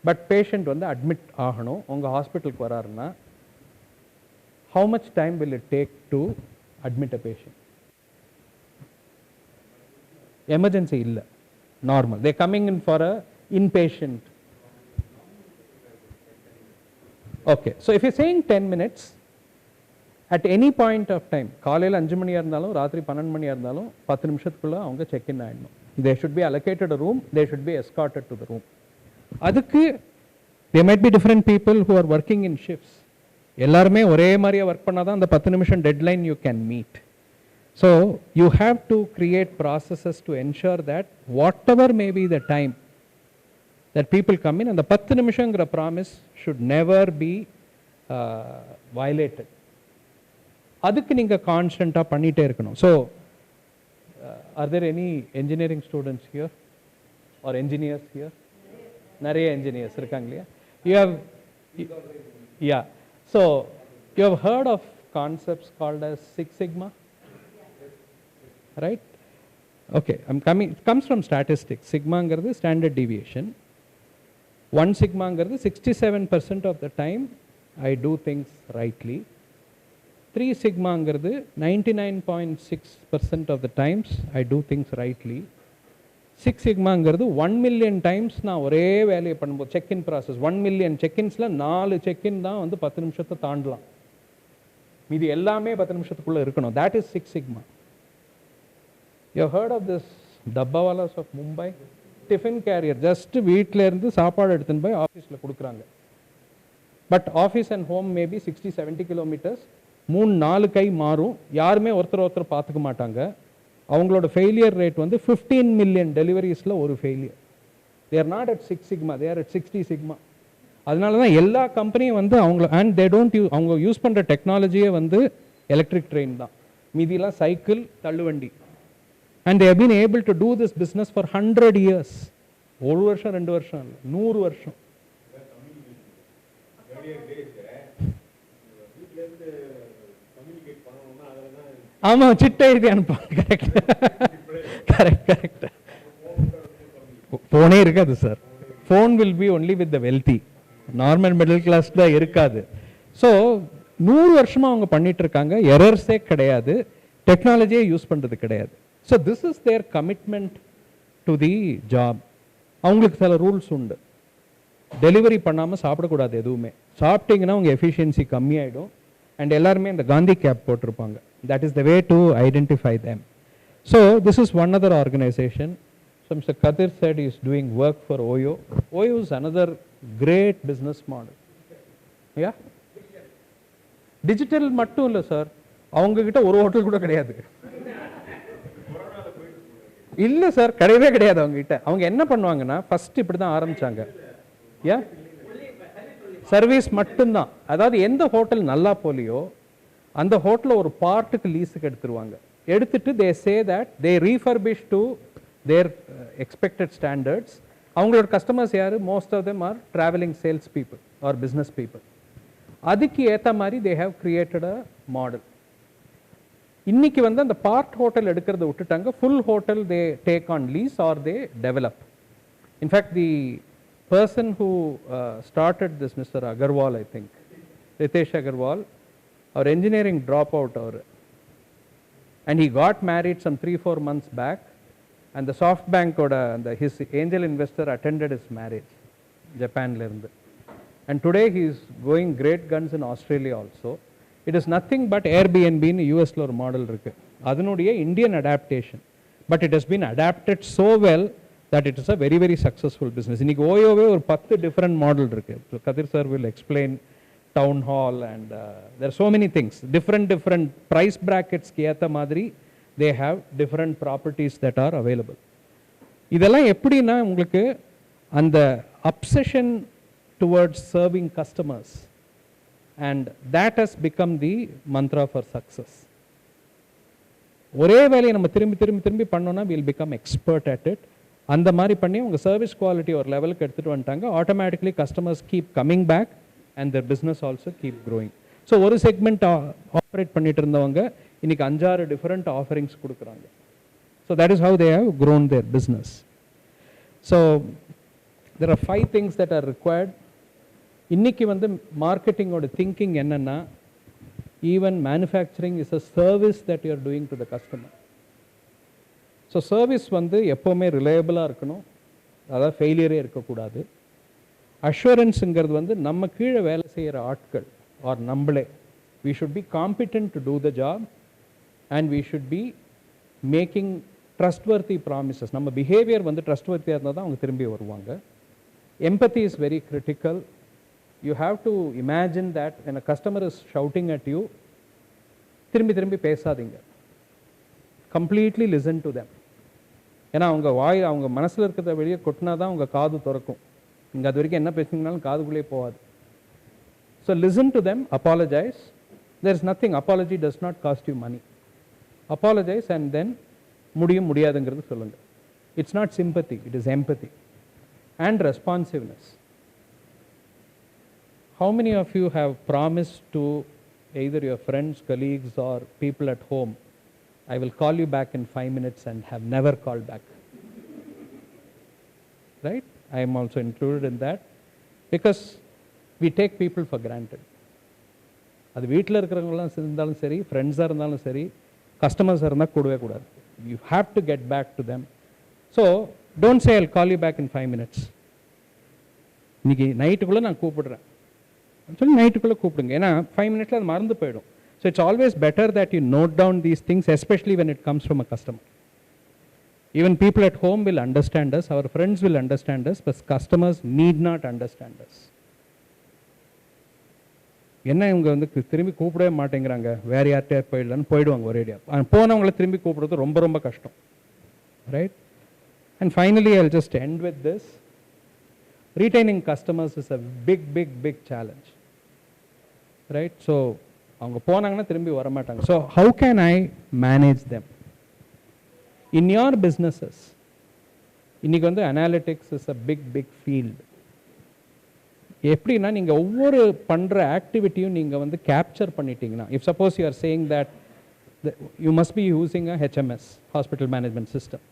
but patient வந்து admit ஆகணும், உங்க ஹாஸ்பிட்டலுக்கு வராருன்னா how much time will it take to admit a patient? Emergency இல்ல, normal. They coming in for a inpatient. Okay, so if you're saying 10 minutes, at any point of time, காலையில் 5 மணியாக இருந்தாலும் ராத்திரி 12 மணியாக இருந்தாலும் 10 நிமிஷத்துக்குள்ள அவங்க செக் இன் ஆகிடணும். They should be allocated a room, they should be escorted to the room. அதுக்கு there might be different people who are working in shifts. எல்லாருமே ஒரே மாதிரியா ஒர்க் பண்ணாதான் அந்த 10 நிமிஷம் deadline you can meet. So you have to create processes to ensure that whatever may be the time that people come in, and the 10 நிமிஷங்கிற promise should never be violated. அதுக்கு நீங்க கான்ஸ்டன்ட்டா பண்ணிட்டே இருக்கணும். So are there any engineering students here or engineers here? நிறைய engineers இருக்காங்க இல்லையா? You have, yeah. So you have heard of concepts called as Six Sigma, right? Okay, it comes from statistics. Sigma-ங்கிறது standard deviation. 1 sigma-ங்கிறது 67% of the time I do things rightly. 3 sigma-ங்கிறது 99.6% of the times I do things rightly. 6 sigma-ங்கிறது 1 million times நான் ஒரே வேலையை பண்ணும்போது check in process 1 million செக்இன்ஸில் 4 check in தான் வந்து 10 நிமிஷத்தை தாண்டலாம், மீதி எல்லாமே 10 நிமிஷத்துக்குள்ளே இருக்கணும். That is 6 sigma. You have heard of this dabbawalas of Mumbai? Tiffin carrier just வீட்டிலேருந்து சாப்பாடு எடுத்துன்னு போய் ஆஃபீஸில் கொடுக்குறாங்க. But office and home maybe 60-70 kilometres, 3-4 கை மாறும், யாருமே ஒருத்தர் பார்த்துக்க மாட்டாங்க. அவங்களோட ஃபெயிலியர் ரேட் வந்து 15 million டெலிவரிஸில் ஒரு failure. They are not at 6 sigma, they are at 60 sigma. அதனால தான் எல்லா கம்பெனியும் வந்து அவங்க யூஸ் பண்ணுற டெக்னாலஜியே வந்து எலக்ட்ரிக் ட்ரெயின் தான், மீதியெல்லாம் சைக்கிள் தள்ளுவண்டி. And they have been able to do this business for 100 years. ஒரு வருஷம் 2 வருஷம் இல்லை, 100 வருஷம். ஆமா, சிட்டை எழுதி அனுப்பாங்க. கரெக்ட். போனே இருக்காது sir. Phone will be only with the wealthy, normal middle class தான் இருக்காது. ஸோ 100 வருஷமா அவங்க பண்ணிட்டு இருக்காங்க, எரர்ஸே கிடையாது, டெக்னாலஜியே யூஸ் பண்றது கிடையாது. So this is their commitment to the job. அவங்களுக்கு சில ரூல்ஸ் உண்டு. டெலிவரி பண்ணாமல் சாப்பிடக்கூடாது எதுவுமே. சாப்பிட்டீங்கன்னா உங்கள் எஃபிஷியன்சி கம்மியாயிடும். அண்ட் எல்லாருமே இந்த காந்தி கேப் போட்டிருப்பாங்க. That is the way to identify them. So this is one other organization. So Mr. Kadir said he is doing work for OYO. OYO is another great business model. Yeah? Digital மட்டும் இல்லை sir, அவங்கக்கிட்ட ஒரு hotel கூட கிடையாது. இல்லை sir, கிடையவே கிடையாது அவங்ககிட்ட. அவங்க என்ன பண்ணுவாங்கன்னா ஃபர்ஸ்ட் இப்படி தான் ஆரம்பிச்சாங்க. ஏன் சர்வீஸ் மட்டும்தான். அதாவது எந்த ஹோட்டல் நல்லா போலியோ அந்த ஹோட்டலில் ஒரு பார்ட்டுக்கு லீஸுக்கு எடுத்துருவாங்க. எடுத்துட்டு they say that they refurbish to their expected standards. அவங்களோட கஸ்டமர்ஸ் யார்? Most of them are travelling sales people or business people. அதுக்கு ஏற்ற மாதிரி they have created a model. இன்னைக்கு வந்து அந்த பார்ட் ஹோட்டல் எடுக்கிறத விட்டுட்டாங்க, full hotel they take on lease or they develop. In fact the person who started this Mr Agarwal, I think Ritesh Agarwal, அவர் engineering drop out அவர், and he got married some 3-4 months back, and the SoftBank oda and his angel investor attended his marriage ஜப்பான்ல இருந்து, and today he is going great guns in Australia also. It is nothing but Airbnb in யூஎஸ்ல ஒரு model இருக்கு, அதனுடைய Indian adaptation. But it has been adapted so well that it is a very very successful business. இன்னைக்கு ஓயோவே ஒரு 10 different model இருக்கு. கதிர் sir will explain town hall and there are so many things, different price brackets க்கு ஏத்த மாதிரி they have different properties that are available. இதெல்லாம் எப்படின்னா உங்களுக்கு அந்த obsession towards serving customers, and that has become the mantra for success. ஒரே வேலையை நம்ம திரும்பி திரும்பி திரும்பி பண்ணோம்னா we'll become expert at it. அந்த மாதிரி பண்ணி உங்கள் சர்வீஸ் குவாலிட்டி ஒரு லெவலுக்கு எடுத்துகிட்டு வந்துட்டாங்க, automatically customers keep coming back and their business also keep growing. So ஒரு செக்மெண்ட் ஆப்ரேட் பண்ணிட்டு இருந்தவங்க இன்னைக்கு 5-6 டிஃப்ரெண்ட் ஆஃபரிங்ஸ் கொடுக்குறாங்க. So that is how they have grown their business. So there are 5 things that are required. இன்னைக்கு வந்து மார்க்கெட்டிங்கோட thinking என்னன்னா, even manufacturing is a service that you are doing to the customer. So service வந்து எப்போவுமே ரிலையபிளாக இருக்கணும், அதாவது ஃபெயிலியரே இருக்கக்கூடாது. அஷூரன்ஸுங்கிறது வந்து நம்ம கீழே வேலை செய்கிற ஆட்கள் ஆர் நம்மளே, we should be competent to do the job and we should be making trustworthy promises. நம்ம பிஹேவியர் வந்து ட்ரஸ்ட்வர்த்தியாக இருந்தால் தான் அவங்க திரும்பி வருவாங்க. Empathy is very critical. You have to imagine that when a customer is shouting at you, திரும்பி திரும்பி பேசாதீங்க, completely listen to them. ஏன்னா அவங்க அவங்க மனசில் இருக்கிறத வெளியே கொட்டினா தான் அவங்க காது திறக்கும். இங்கே அது வரைக்கும் என்ன பேசுனீங்கனாலும் காதுக்குள்ளே போகாது. So listen to them, apologise. There is nothing, apology does not cost you money. Apologise and then முடியாதுங்கிறது சொல்லுங்கள். It's not sympathy, it is empathy and responsiveness. How many of you have promised to either your friends, colleagues or people at home, I will call you back in 5 minutes, and have never called back? Right? I am also included in that, because we take people for granted. அது வீட்டில் இருக்கிறவங்களாம் இருந்தாலும் சரி, ஃப்ரெண்ட்ஸாக இருந்தாலும் சரி, கஸ்டமர்ஸாக இருந்தால் கூடவே கூடாது. You have to get back to them. So don't say I'll call you back in 5 minutes. இன்னைக்கு நைட்டுக்குள்ளே நான் கூப்பிடுறேன் சொல்லி நைட்டுக்குள்ளே கூப்பிடுங்க. ஏன்னா 5 மினிட்ஸில் அது மறந்து போயிடும். So it's always better that you note down these things, especially when it comes from a customer. Even people at home will understand us, our friends will understand us, but customers need not understand us. என்ன இவங்க வந்து திரும்பி கூப்பிடவே மாட்டேங்கிறாங்க, வேறு யார்கிட்டயா போயிடலான்னு போயிடுவாங்க ஒரேடியாக. போனவங்கள திரும்பி கூப்பிடுறது ரொம்ப ரொம்ப கஷ்டம். Right? And finally I'll just end with this. Retaining customers is a big challenge. Right? So அவங்க போனாங்கன்னா திரும்பி வர மாட்டாங்க. So how can I manage them? In your businesses, இன்னைக்கு வந்து analytics is a big field. எப்படின்னா நீங்கள் ஒவ்வொரு பண்ணுற ஆக்டிவிட்டியும் நீங்கள் வந்து கேப்சர் பண்ணிட்டீங்கன்னா, if suppose you are saying that you must be using a HMS, hospital management system.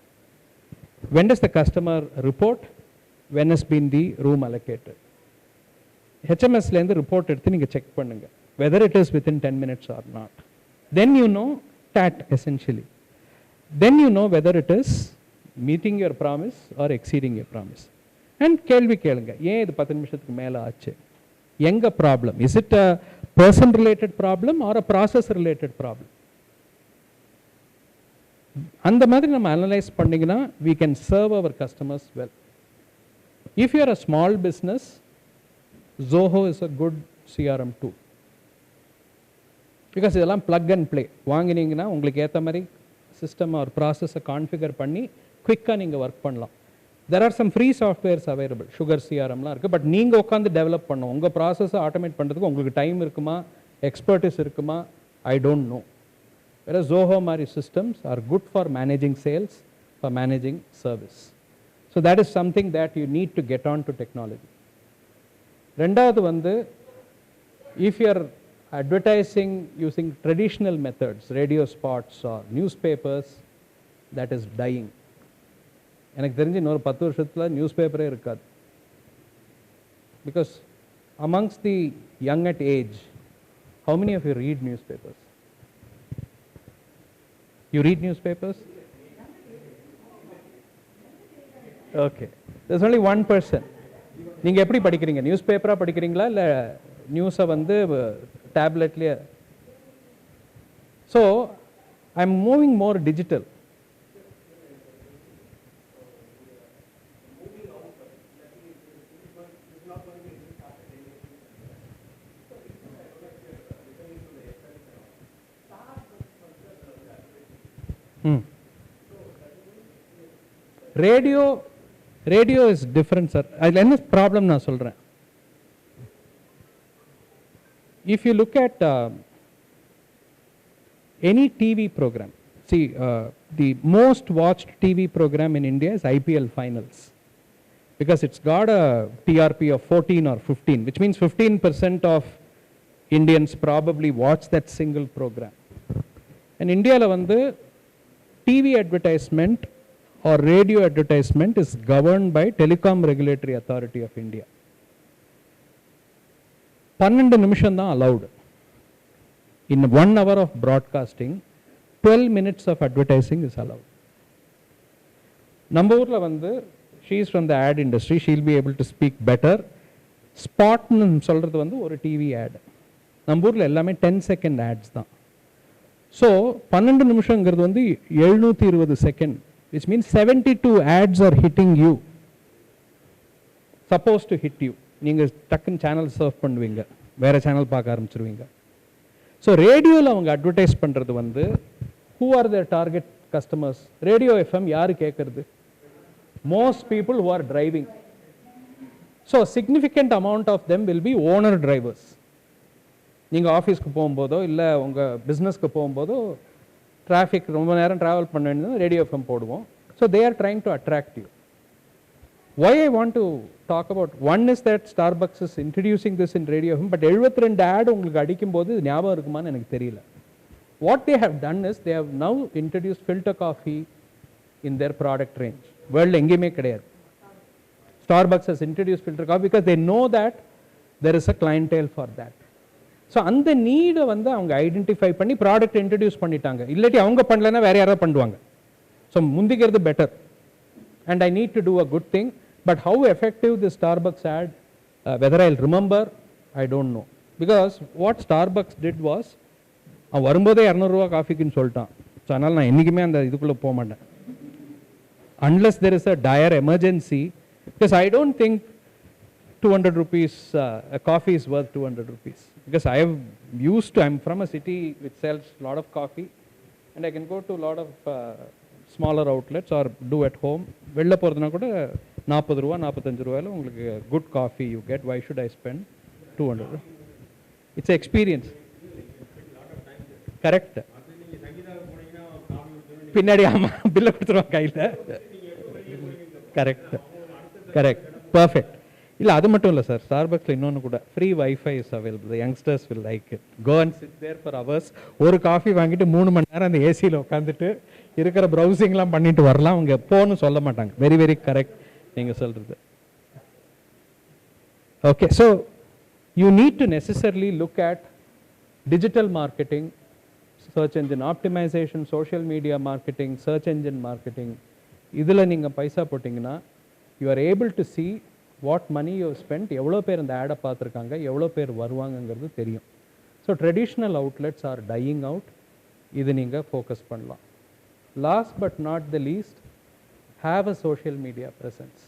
When does the customer report? When has been the room allocated? HMSலேருந்து report எடுத்து நீங்கள் செக் பண்ணுங்கள் whether it is within 10 minutes or not. Then you know that essentially. Then you know whether it is meeting your promise or exceeding your promise. And கேள்வி கேளுங்க, ஏன் இது 10 நிமிஷத்துக்கு மேலே ஆச்சு, எங்க problem? Is it a person related problem R a process related problem? அந்த மாதிரி நம்ம அனலைஸ் பண்ணிங்கன்னா we can serve our customers well. If you are a small business, Zoho is a good CRM tool. Because இதெல்லாம் plug and play. வாங்கினீங்கன்னா உங்களுக்கு ஏற்ற மாதிரி system R ப்ராசஸை கான்ஃபிகர் பண்ணி குவிக்காக நீங்கள் ஒர்க் பண்ணலாம். There are some free softwares available, sugar சிஆர்எம்லாம் இருக்குது. பட் நீங்கள் உட்காந்து டெவலப் பண்ணணும். உங்கள் ப்ராசஸை ஆட்டோமேட் பண்ணுறதுக்கு உங்களுக்கு டைம் இருக்குமா, எக்ஸ்பர்ட்டிஸ் இருக்குமா, I don't know. Whereas Zoho மாதிரி systems are good for managing sales, for managing service. So that is something that you need to get on to technology. ரெண்டாவது வந்து, if you are advertising using traditional methods, radio spots or newspapers, that is dying. எனக்கு தெரிஞ்சு இன்னொரு 10 வருஷத்தில் news பேப்பரே இருக்காது. Because amongst the young at age, how many of you read newspapers? You read newspapers? Okay. There's only one person. நீங்கள் எப்படி படிக்கிறீங்க? News பேப்பராக படிக்கிறீங்களா இல்லை நியூஸை வந்து டேப்லெட்லேயே? So I am moving more digital. Radio is different sir. அதில் என்ன ப்ராப்ளம் நான் சொல்கிறேன். If you look at any TV program, see the most watched TV program in India is IPL finals, because it's got a TRP of 14 or 15, which means 15% of Indians probably watch that single program. And India la vandu TV advertisement or radio advertisement is governed by Telecom Regulatory Authority of India. 12 நிமிஷம் தான் allowed. In 1 hour of broadcasting, 12 minutes of advertising is allowed. நம்ம ஊரில் வந்து she is from the ad industry, she will be able to speak better. ஸ்பாட்னு சொல்கிறது வந்து ஒரு TV add. நம்ம ஊரில் எல்லாமே 10 செகண்ட் ஆட்ஸ் தான். ஸோ 12 நிமிஷங்கிறது வந்து 720 second, which means 72 ads are hitting you, supposed to hit you. நீங்கள் டக்குன்னு சேனல் சர்வ் பண்ணுவீங்க, வேறு சேனல் பார்க்க ஆரம்பிச்சிருவீங்க. ஸோ ரேடியோவில் அவங்க அட்வர்டைஸ் பண்ணுறது வந்து who are their target customers? Radio FM யார் கேட்குறது? most people who are driving. So significant amount of them will be owner drivers. நீங்கள் ஆஃபீஸ்க்கு போகும்போதோ இல்லை உங்கள் பிஸ்னஸ்க்கு போகும்போதோ டிராஃபிக் ரொம்ப நேரம் ட்ராவல் பண்ண வேண்டியது ரேடியோ எஃப்எம் போடுவோம். So they are trying to attract you. Why I want to talk about, one is that Starbucks is introducing this in radio FM, but 72 ad உங்களுக்கு அடிக்கும்போது ஞாபகம் இருக்குமான்னு எனக்கு தெரியல. What they have done is they have now introduced filter coffee in their product range. வேர்ல்டில் எங்கேயுமே கிடையாது. Starbucks has introduced filter coffee because they know that there is a clientele for that. So அந்த நீடை வந்து அவங்க identify பண்ணி product introduce பண்ணிட்டாங்க. இல்லாட்டி அவங்க பண்ணலைன்னா வேறு யாராவது பண்ணுவாங்க. ஸோ முந்திக்கிறது better. And I need to do a good thing. But how effective the Starbucks ad, whether I'll remember, I don't know. Because what Starbucks did was, அவன் வரும்போதே 200 ரூபா காஃபிக்குன்னு சொல்லிட்டான். ஸோ அதனால் நான் என்றைக்குமே அந்த இதுக்குள்ளே போக மாட்டேன். Unless there is a dire emergency, because I don't think 200 rupees, a coffee is worth 200 rupees. Because I have used to, I'm from a city which sells a lot of coffee, and I can go to a lot of smaller outlets or do at home. வெளில போகிறதுனா கூட 40 ரூபா 45 ரூபாயில் உங்களுக்கு good coffee you get. Why should I spend 200? It's experience. Correct. பின்னாடி ஆமாம் பில்லை கொடுத்துருவாங்க கையில். Correct correct perfect. இல்லை அது மட்டும் இல்லை சார், ஸ்டார்பக்ஸில் இன்னொன்று கூட free wifi is available. The youngsters will like it. Go and sit there for hours. ஒரு காஃபி வாங்கிட்டு 3 மணி நேரம் அந்த ஏசியில் உட்காந்துட்டு இருக்கிற ப்ரௌசிங்லாம் பண்ணிட்டு வரலாம். அவங்க போன்னு சொல்ல மாட்டாங்க. வெரி வெரி கரெக்ட் நீங்கள் சொல்கிறது. Okay, so you need to necessarily look at digital marketing, search engine optimisation, social media marketing, search engine marketing. இதில் நீங்கள் பைசா போட்டிங்கன்னா you are able to see what money you spend, எவ்வளோ பேர் இந்த ஆடை பார்த்துருக்காங்க, எவ்வளோ பேர் வருவாங்கங்கிறது தெரியும். So traditional outlets are dying out. இது நீங்கள் ஃபோக்கஸ் பண்ணலாம். Last but not the least, have a social media presence.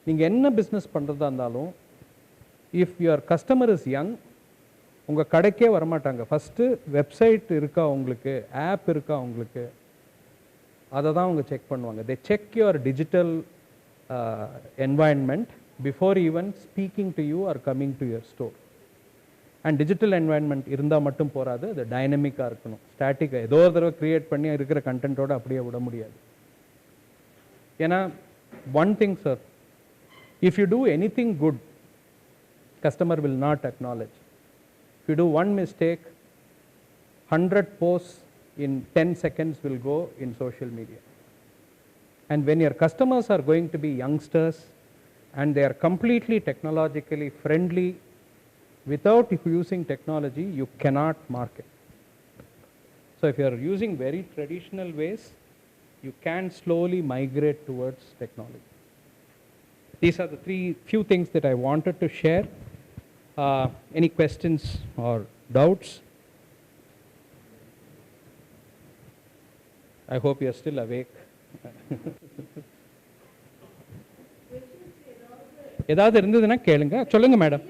நீங்கள் என்ன பிஸ்னஸ் பண்ணுறதா இருந்தாலும், if your customer is young, உங்கள் கடைக்கே வரமாட்டாங்க. ஃபஸ்ட்டு வெப்சைட் இருக்கா உங்களுக்கு, ஆப் இருக்கா உங்களுக்கு, அதை தான் அவங்க செக் பண்ணுவாங்க. They check your digital environment before even speaking to you are coming to your store. And digital environment இருந்தால் மட்டும் போகாது, அது டைனமிக்காக இருக்கணும். ஸ்டாட்டிக்காக ஏதோ ஒரு தடவை க்ரியேட் பண்ணி இருக்கிற கண்டென்ட்டோடு அப்படியே விட முடியாது. ஏன்னா one thing sir, if you do any thing good, customer will not acknowledge. If you do one mistake, 100 posts in 10 seconds will go in social media. And when your customers are going to be youngsters and they are completely technologically friendly, without using technology, you cannot market. So if you are using very traditional ways, you can slowly migrate towards technology. These are the few things that I wanted to share. Any questions or doubts? I hope you are still awake. ஏதாவது இருந்ததுன்னா கேளுங்க. சொல்லுங்க madam.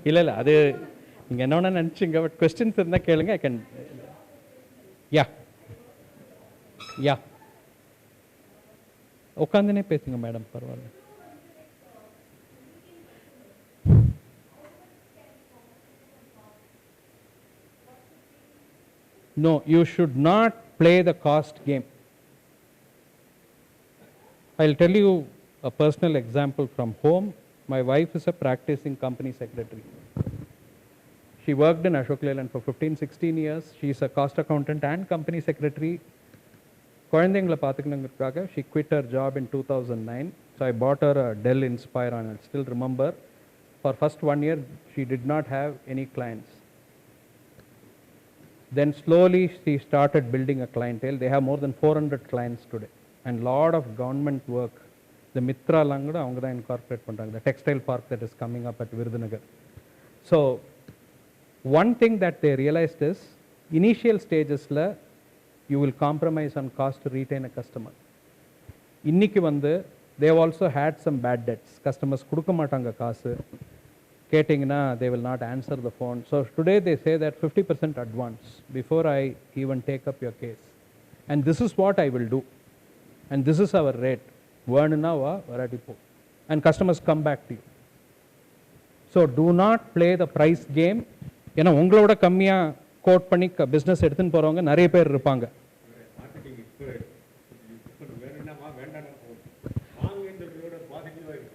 இல்லை அது நீங்கள் என்ன நினச்சிங்க, but questions இருந்தால் கேளுங்க. I can. யா யா, உட்காந்துனே பேசுங்க மேடம், பரவாயில்ல. No, you should not play the cost game. I'll tell you a personal example from home. My wife is a practicing company secretary. She worked in Ashok Leyland for 15-16 years. She is a cost accountant and company secretary. குழந்தைங்களை பார்த்துக்கணுங்கிறதுக்காக she quit her job in 2009. So I bought her a Dell Inspire, and I still remember for first 1 year she did not have any clients. Then slowly she started building a clientele. They have more than 400 clients today and lot of government work. The Mitra Langada avanga da incorporate பண்றாங்க. The textile park that is coming up at Virudhunagar. So one thing that they realized is initial stages la you will compromise on cost to retain a customer. இன்னைக்கு வந்து they have also had some bad debts. Customers கொடுக்க மாட்டாங்க காசு, கேட்டிங்கன்னா they will not answer the phone. So today they say that 50% advance before I even take up your case. And this is what I will do. And this is our rate. வேணுன்னா வா, வராட்டி போ. And customers come back to you. So do not play the price game. ஏன்னா உங்களோட கம்மியாக code பண்ணி business எடுத்துன்னு போகிறவங்க நிறைய பேர் இருப்பாங்க.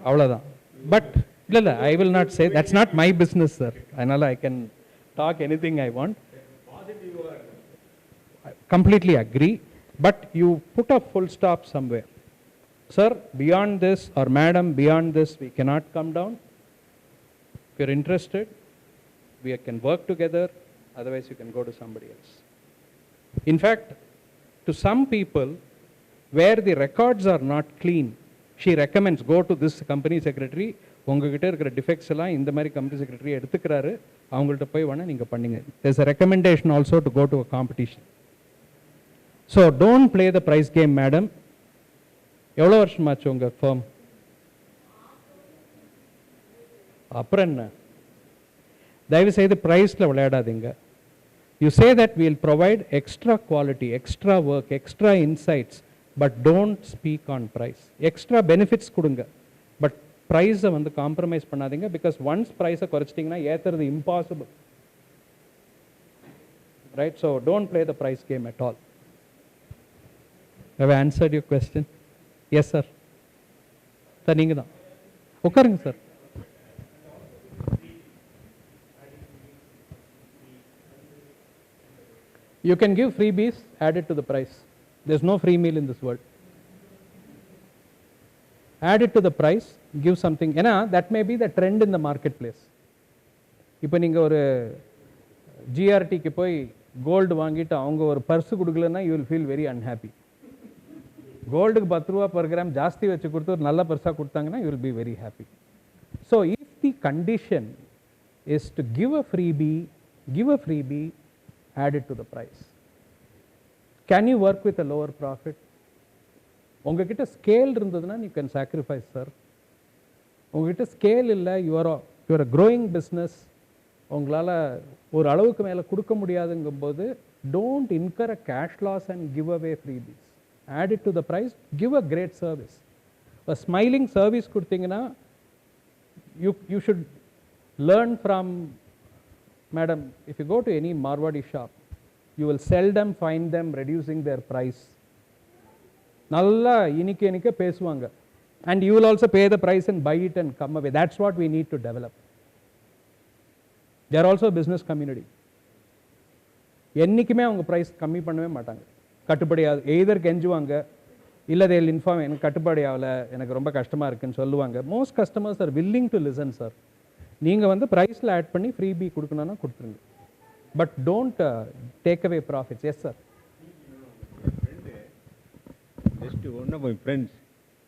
அவ்வளோதான். பட் இல்லை, I will not say, that's not my business sir. அதனால் I can talk anything I want. Completely agree, but you put a full stop somewhere. Sir, beyond this, or madam, beyond this, we cannot come down. If you're interested, we can work together, otherwise you can go to somebody else. In fact, to some people, where the records are not clean, she recommends go to this company secretary, உங்ககிட்ட இருக்கிற defects எல்லாம் இந்த மாதிரி company secretary எடுத்துக்கிறாரு, அவங்கள்ட்ட போய் வேணால் நீங்கள் பண்ணுங்க. There's a recommendation also to go to a competition. So don't play the price game, madam. எவ்வளோ வருஷமாச்சு உங்கள் firm? அப்புறம் என்ன, தயவு செய்து ப்ரைஸில் விளையாடாதீங்க. You say that we will provide extra quality, extra work, extra insights, but don't speak on price. Extra benefits கொடுங்க, but ப்ரைஸை வந்து காம்ப்ரமைஸ் பண்ணாதீங்க. பிகாஸ் ஒன்ஸ் ப்ரைஸை குறைச்சிட்டிங்கன்னா ஏற்றுறது impossible, right? So don't play the price game at all. Have I answered your question? Yes, sir. Sir நீங்கள் தான் உட்காருங்க sir. You can give freebies added to the price. There's no free meal in this world. Add it to the price, give something. ஏன்னா that may be the trend in the marketplace. இப்போ நீங்கள் ஒரு ஜிஆர்டிக்கு போய் gold வாங்கிட்டு அவங்க ஒரு purse கொடுக்கலன்னா you will feel very unhappy. கோல்டுக்கு 10 ரூபா per gram ஜாஸ்தி வச்சு கொடுத்து ஒரு நல்ல பர்ஸாக கொடுத்தாங்கன்னா you will be very happy. So if the condition is to give a freebie, add it to the price. Can you work with a lower profit? உங்ககிட்ட scale இருந்ததுன்னா you can sacrifice, sir. உங்ககிட்ட scale இல்லை, you are a growing business, உங்களால் ஒரு அளவுக்கு மேலே கொடுக்க முடியாதுங்கும்போது don't incur a cash loss and give away freebies. Add it to the price, give a great service. A smiling service கொடுத்தீங்கன்னா you should learn from, madam, if you go to any Marwadi shop, you will seldom find them reducing their price. நல்லா இனிக்க பேசுவாங்க. And you will also pay the price and buy it and come away. That's what we need to develop. They are also a business community. என்னைக்குமே அவங்க price கம்மி பண்ணவே மாட்டாங்க. கட்டுப்படியாது either கெஞ்சுவாங்க, இல்லை they will inform, எனக்கு கட்டுப்படி ஆகலை, எனக்கு ரொம்ப கஷ்டமாக இருக்குன்னு சொல்லுவாங்க. Most customers are willing to listen, sir. நீங்கள் வந்து ப்ரைஸில் ஆட் பண்ணி ஃப்ரீபி கொடுக்கணுன்னா கொடுத்துருங்க, but don't take away profits. Yes sir. Just one of my friends,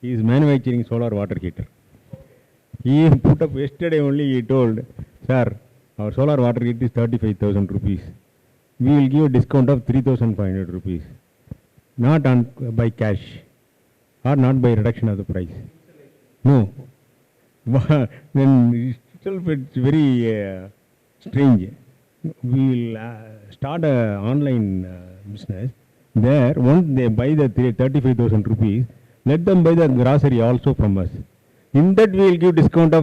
he is manufacturing solar water heater. He put up yesterday only, he told, sir, our solar water heater is 35,000 rupees. We will give a discount of 3,500 rupees. Not on by cash or not by reduction of the price. No. Then itself it's very strange. We will start an online business. There, once they buy the 35,000 rupees, let them buy the grocery also from us. In that we will give discount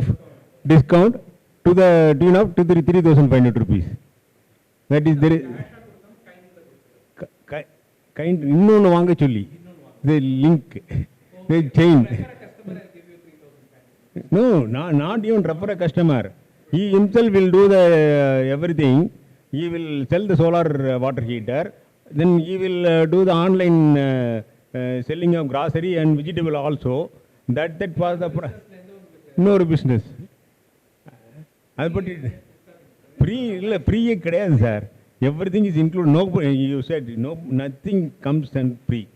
to the tune of 3,500 rupees. That is there. Kind இன்னொன்று வாங்க சொல்லி the link, the chain. No, not even refer a customer. He himself will do the everything. He will sell the solar water heater. Then he will do the online selling of grocery and vegetable also. That was the no business. அது பற்றி free இல்லை ஃப்ரீயே கிடையாது sir. Everything is included. No, you said no, nothing comes and free.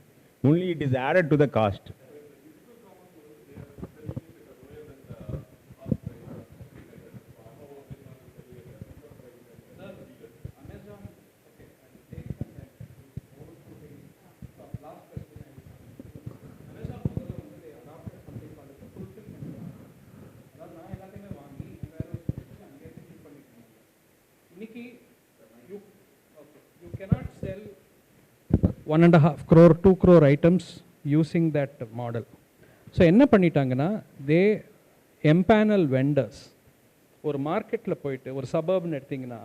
Only it is added to the cost. You cannot sell 1.5 crore, 2 crore items using that model. So என்ன பண்ணிட்டாங்கன்னா they empanel vendors. ஒரு மார்க்கெட்டில் போயிட்டு ஒரு சபர்ப்னு எடுத்திங்கன்னா,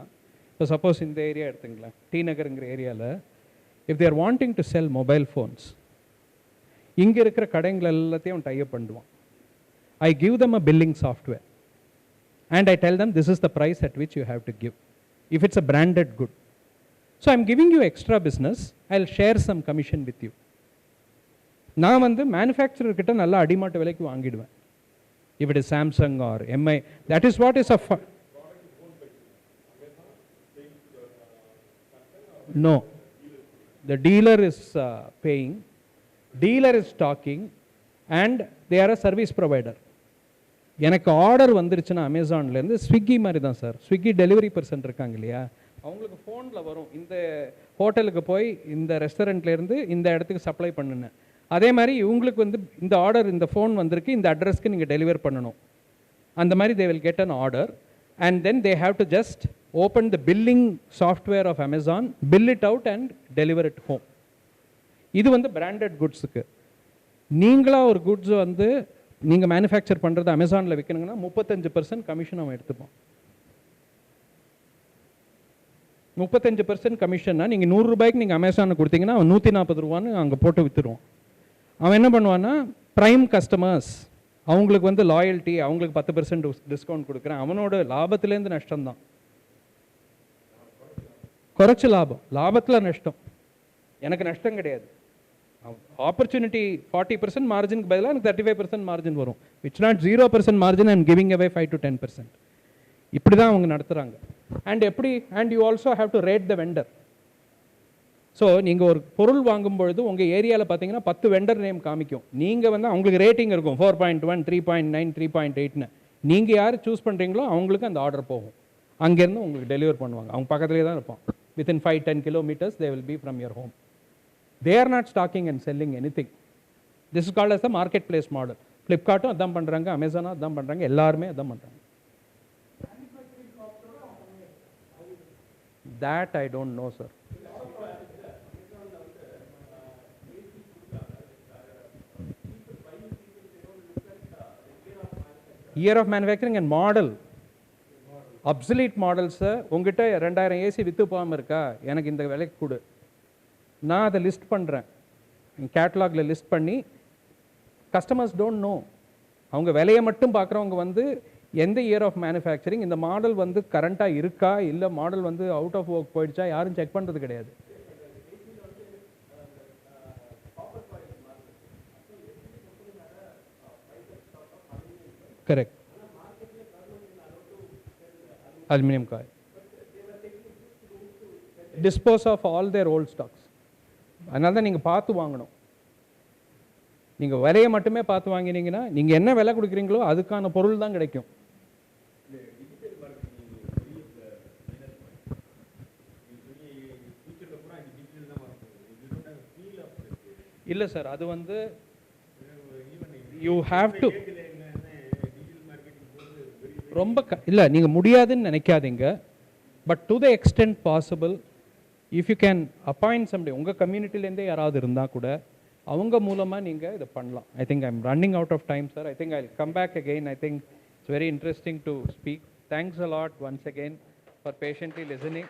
இப்போ suppose இந்த area எடுத்துங்களேன், D நகருங்கிற ஏரியாவில் if they are wanting to sell mobile phones, இங்கே இருக்கிற கடைங்கள் எல்லாத்தையும் அவன் டைப் பண்ணுவான். I give them a billing software and I tell them this is the price at which you have to give if it's a branded good. So I'm giving you extra business, I'll share some commission with you. நான் வந்து manufacturer கிட்ட நல்லா அடிமாட்டு விலைக்கு வாங்கிடுவேன். If it is Samsung or MI, that is what is a no, the dealer is paying, dealer is stocking and they are a service provider. எனக்கு order வந்துருச்சுன்னா அமேசான்லேருந்து Swiggy மாதிரி தான் சார். ஸ்விக்கி டெலிவரி பர்சன் இருக்காங்க இல்லையா, அவங்களுக்கு ஃபோனில் வரும் இந்த ஹோட்டலுக்கு போய் இந்த ரெஸ்டாரண்ட்லேருந்து இந்த இடத்துக்கு சப்ளை பண்ணுன்னு. அதே மாதிரி இவங்களுக்கு வந்து இந்த ஆர்டர், இந்த ஃபோன் வந்திருக்கு, இந்த அட்ரஸ்க்கு நீங்கள் டெலிவர் பண்ணணும். அந்த மாதிரி they will get an order and then they have to just open the billing software of Amazon, bill it out and deliver it home. இது வந்து பிராண்டட் குட்ஸுக்கு. நீங்களாக ஒரு குட்ஸ் வந்து நீங்கள் மேனுஃபேக்சர் பண்ணுறது அமேசானில் விற்கணுங்கன்னா 35% கமிஷன் அவன் எடுத்துப்பான். 35% கமிஷன்னா நீங்கள் 100 ரூபாய்க்கு நீங்கள் அமேசானுக்கு கொடுத்தீங்கன்னா அவன் 140 ரூபான்னு அங்கே போட்டு விற்றுருவான். அவன் என்ன பண்ணுவான்னா, ப்ரைம் கஸ்டமர்ஸ் அவங்களுக்கு வந்து லாயல்ட்டி, அவங்களுக்கு 10% டிஸ்கவுண்ட் கொடுக்குறேன், அவனோட லாபத்துலேருந்து நஷ்டம்தான். குறைச்சி லாபத்தில் நஷ்டம், எனக்கு நஷ்டம் கிடையாது. ஆப்பர்ச்சுனிட்டி 40% மார்ஜினுக்கு பதிலாக எனக்கு 35% மார்ஜின் வரும். It's not 0% margin and giving away 5 to 10%. இப்படி தான் அவங்க நடத்துகிறாங்க. அண்ட் எப்படி, and you also have to rate the vendor. So நீங்கள் ஒரு பொருள் வாங்கும்பொழுது உங்கள் ஏரியாவில் பார்த்தீங்கன்னா 10 வெண்டர் நேம் காமிக்கும். நீங்கள் வந்து அவங்களுக்கு ரேட்டிங் இருக்கும் 4.1, 3.9, 3.8ன்னு. நீங்கள் யார் சூஸ் பண்ணுறீங்களோ அவங்களுக்கு அந்த ஆர்டர் போகும். அங்கேருந்து உங்களுக்கு டெலிவர் பண்ணுவாங்க. அவங்க பக்கத்துலேயே தான் இருப்பான். Within 5-10 kilometers they will be from your home. They are not stocking and selling anything. This is called as the marketplace model. Flipkartum அதான் பண்ணுறாங்க, அமேசானும் அதான் பண்ணுறாங்க, எல்லாருமே அதான் பண்ணுறாங்க. That I don't know, sir. Year of manufacturing and model. Obsolete models, உங்ககிட்ட 2000 AC விற்று போகாமல் இருக்கா, எனக்கு இந்த விலைக்கு கொடு, நான் அதை லிஸ்ட் பண்ணுறேன், கேட்லாகில் லிஸ்ட் பண்ணி. Customers don't know. அவங்க விலையை மட்டும் பார்க்குறவங்க வந்து எந்த இயர் ஆஃப் மேனுஃபேக்சரிங், இந்த மாடல் வந்து கரண்ட்டாக இருக்கா, இல்லை மாடல் வந்து அவுட் ஆஃப் ஒர்க் போயிடுச்சா, யாரும் செக் பண்ணுறது கிடையாது. Correct. Aluminum coil. Dispose of all their old stocks. அதனால தான் நீங்கள் பார்த்து வாங்கணும். நீங்கள் விலையை மட்டுமே பார்த்து வாங்கினீங்கன்னா நீங்கள் என்ன விலை கொடுக்குறீங்களோ அதுக்கான பொருள் தான் கிடைக்கும். இல்லை சார், அது வந்து யூ ஹாவ் டு ரொம்ப இல்லை, நீங்கள் முடியாதுன்னு நினைக்காதீங்க. But to the extent possible if you can appoint someday உங்கள் கம்யூனிட்டிலேருந்தே யாராவது இருந்தால் கூட அவங்க மூலமாக நீங்கள் இதை பண்ணலாம். I think I'm running out of time sir. I think I come back again. I think it's very interesting to speak. Thanks a lot once again for patiently listening.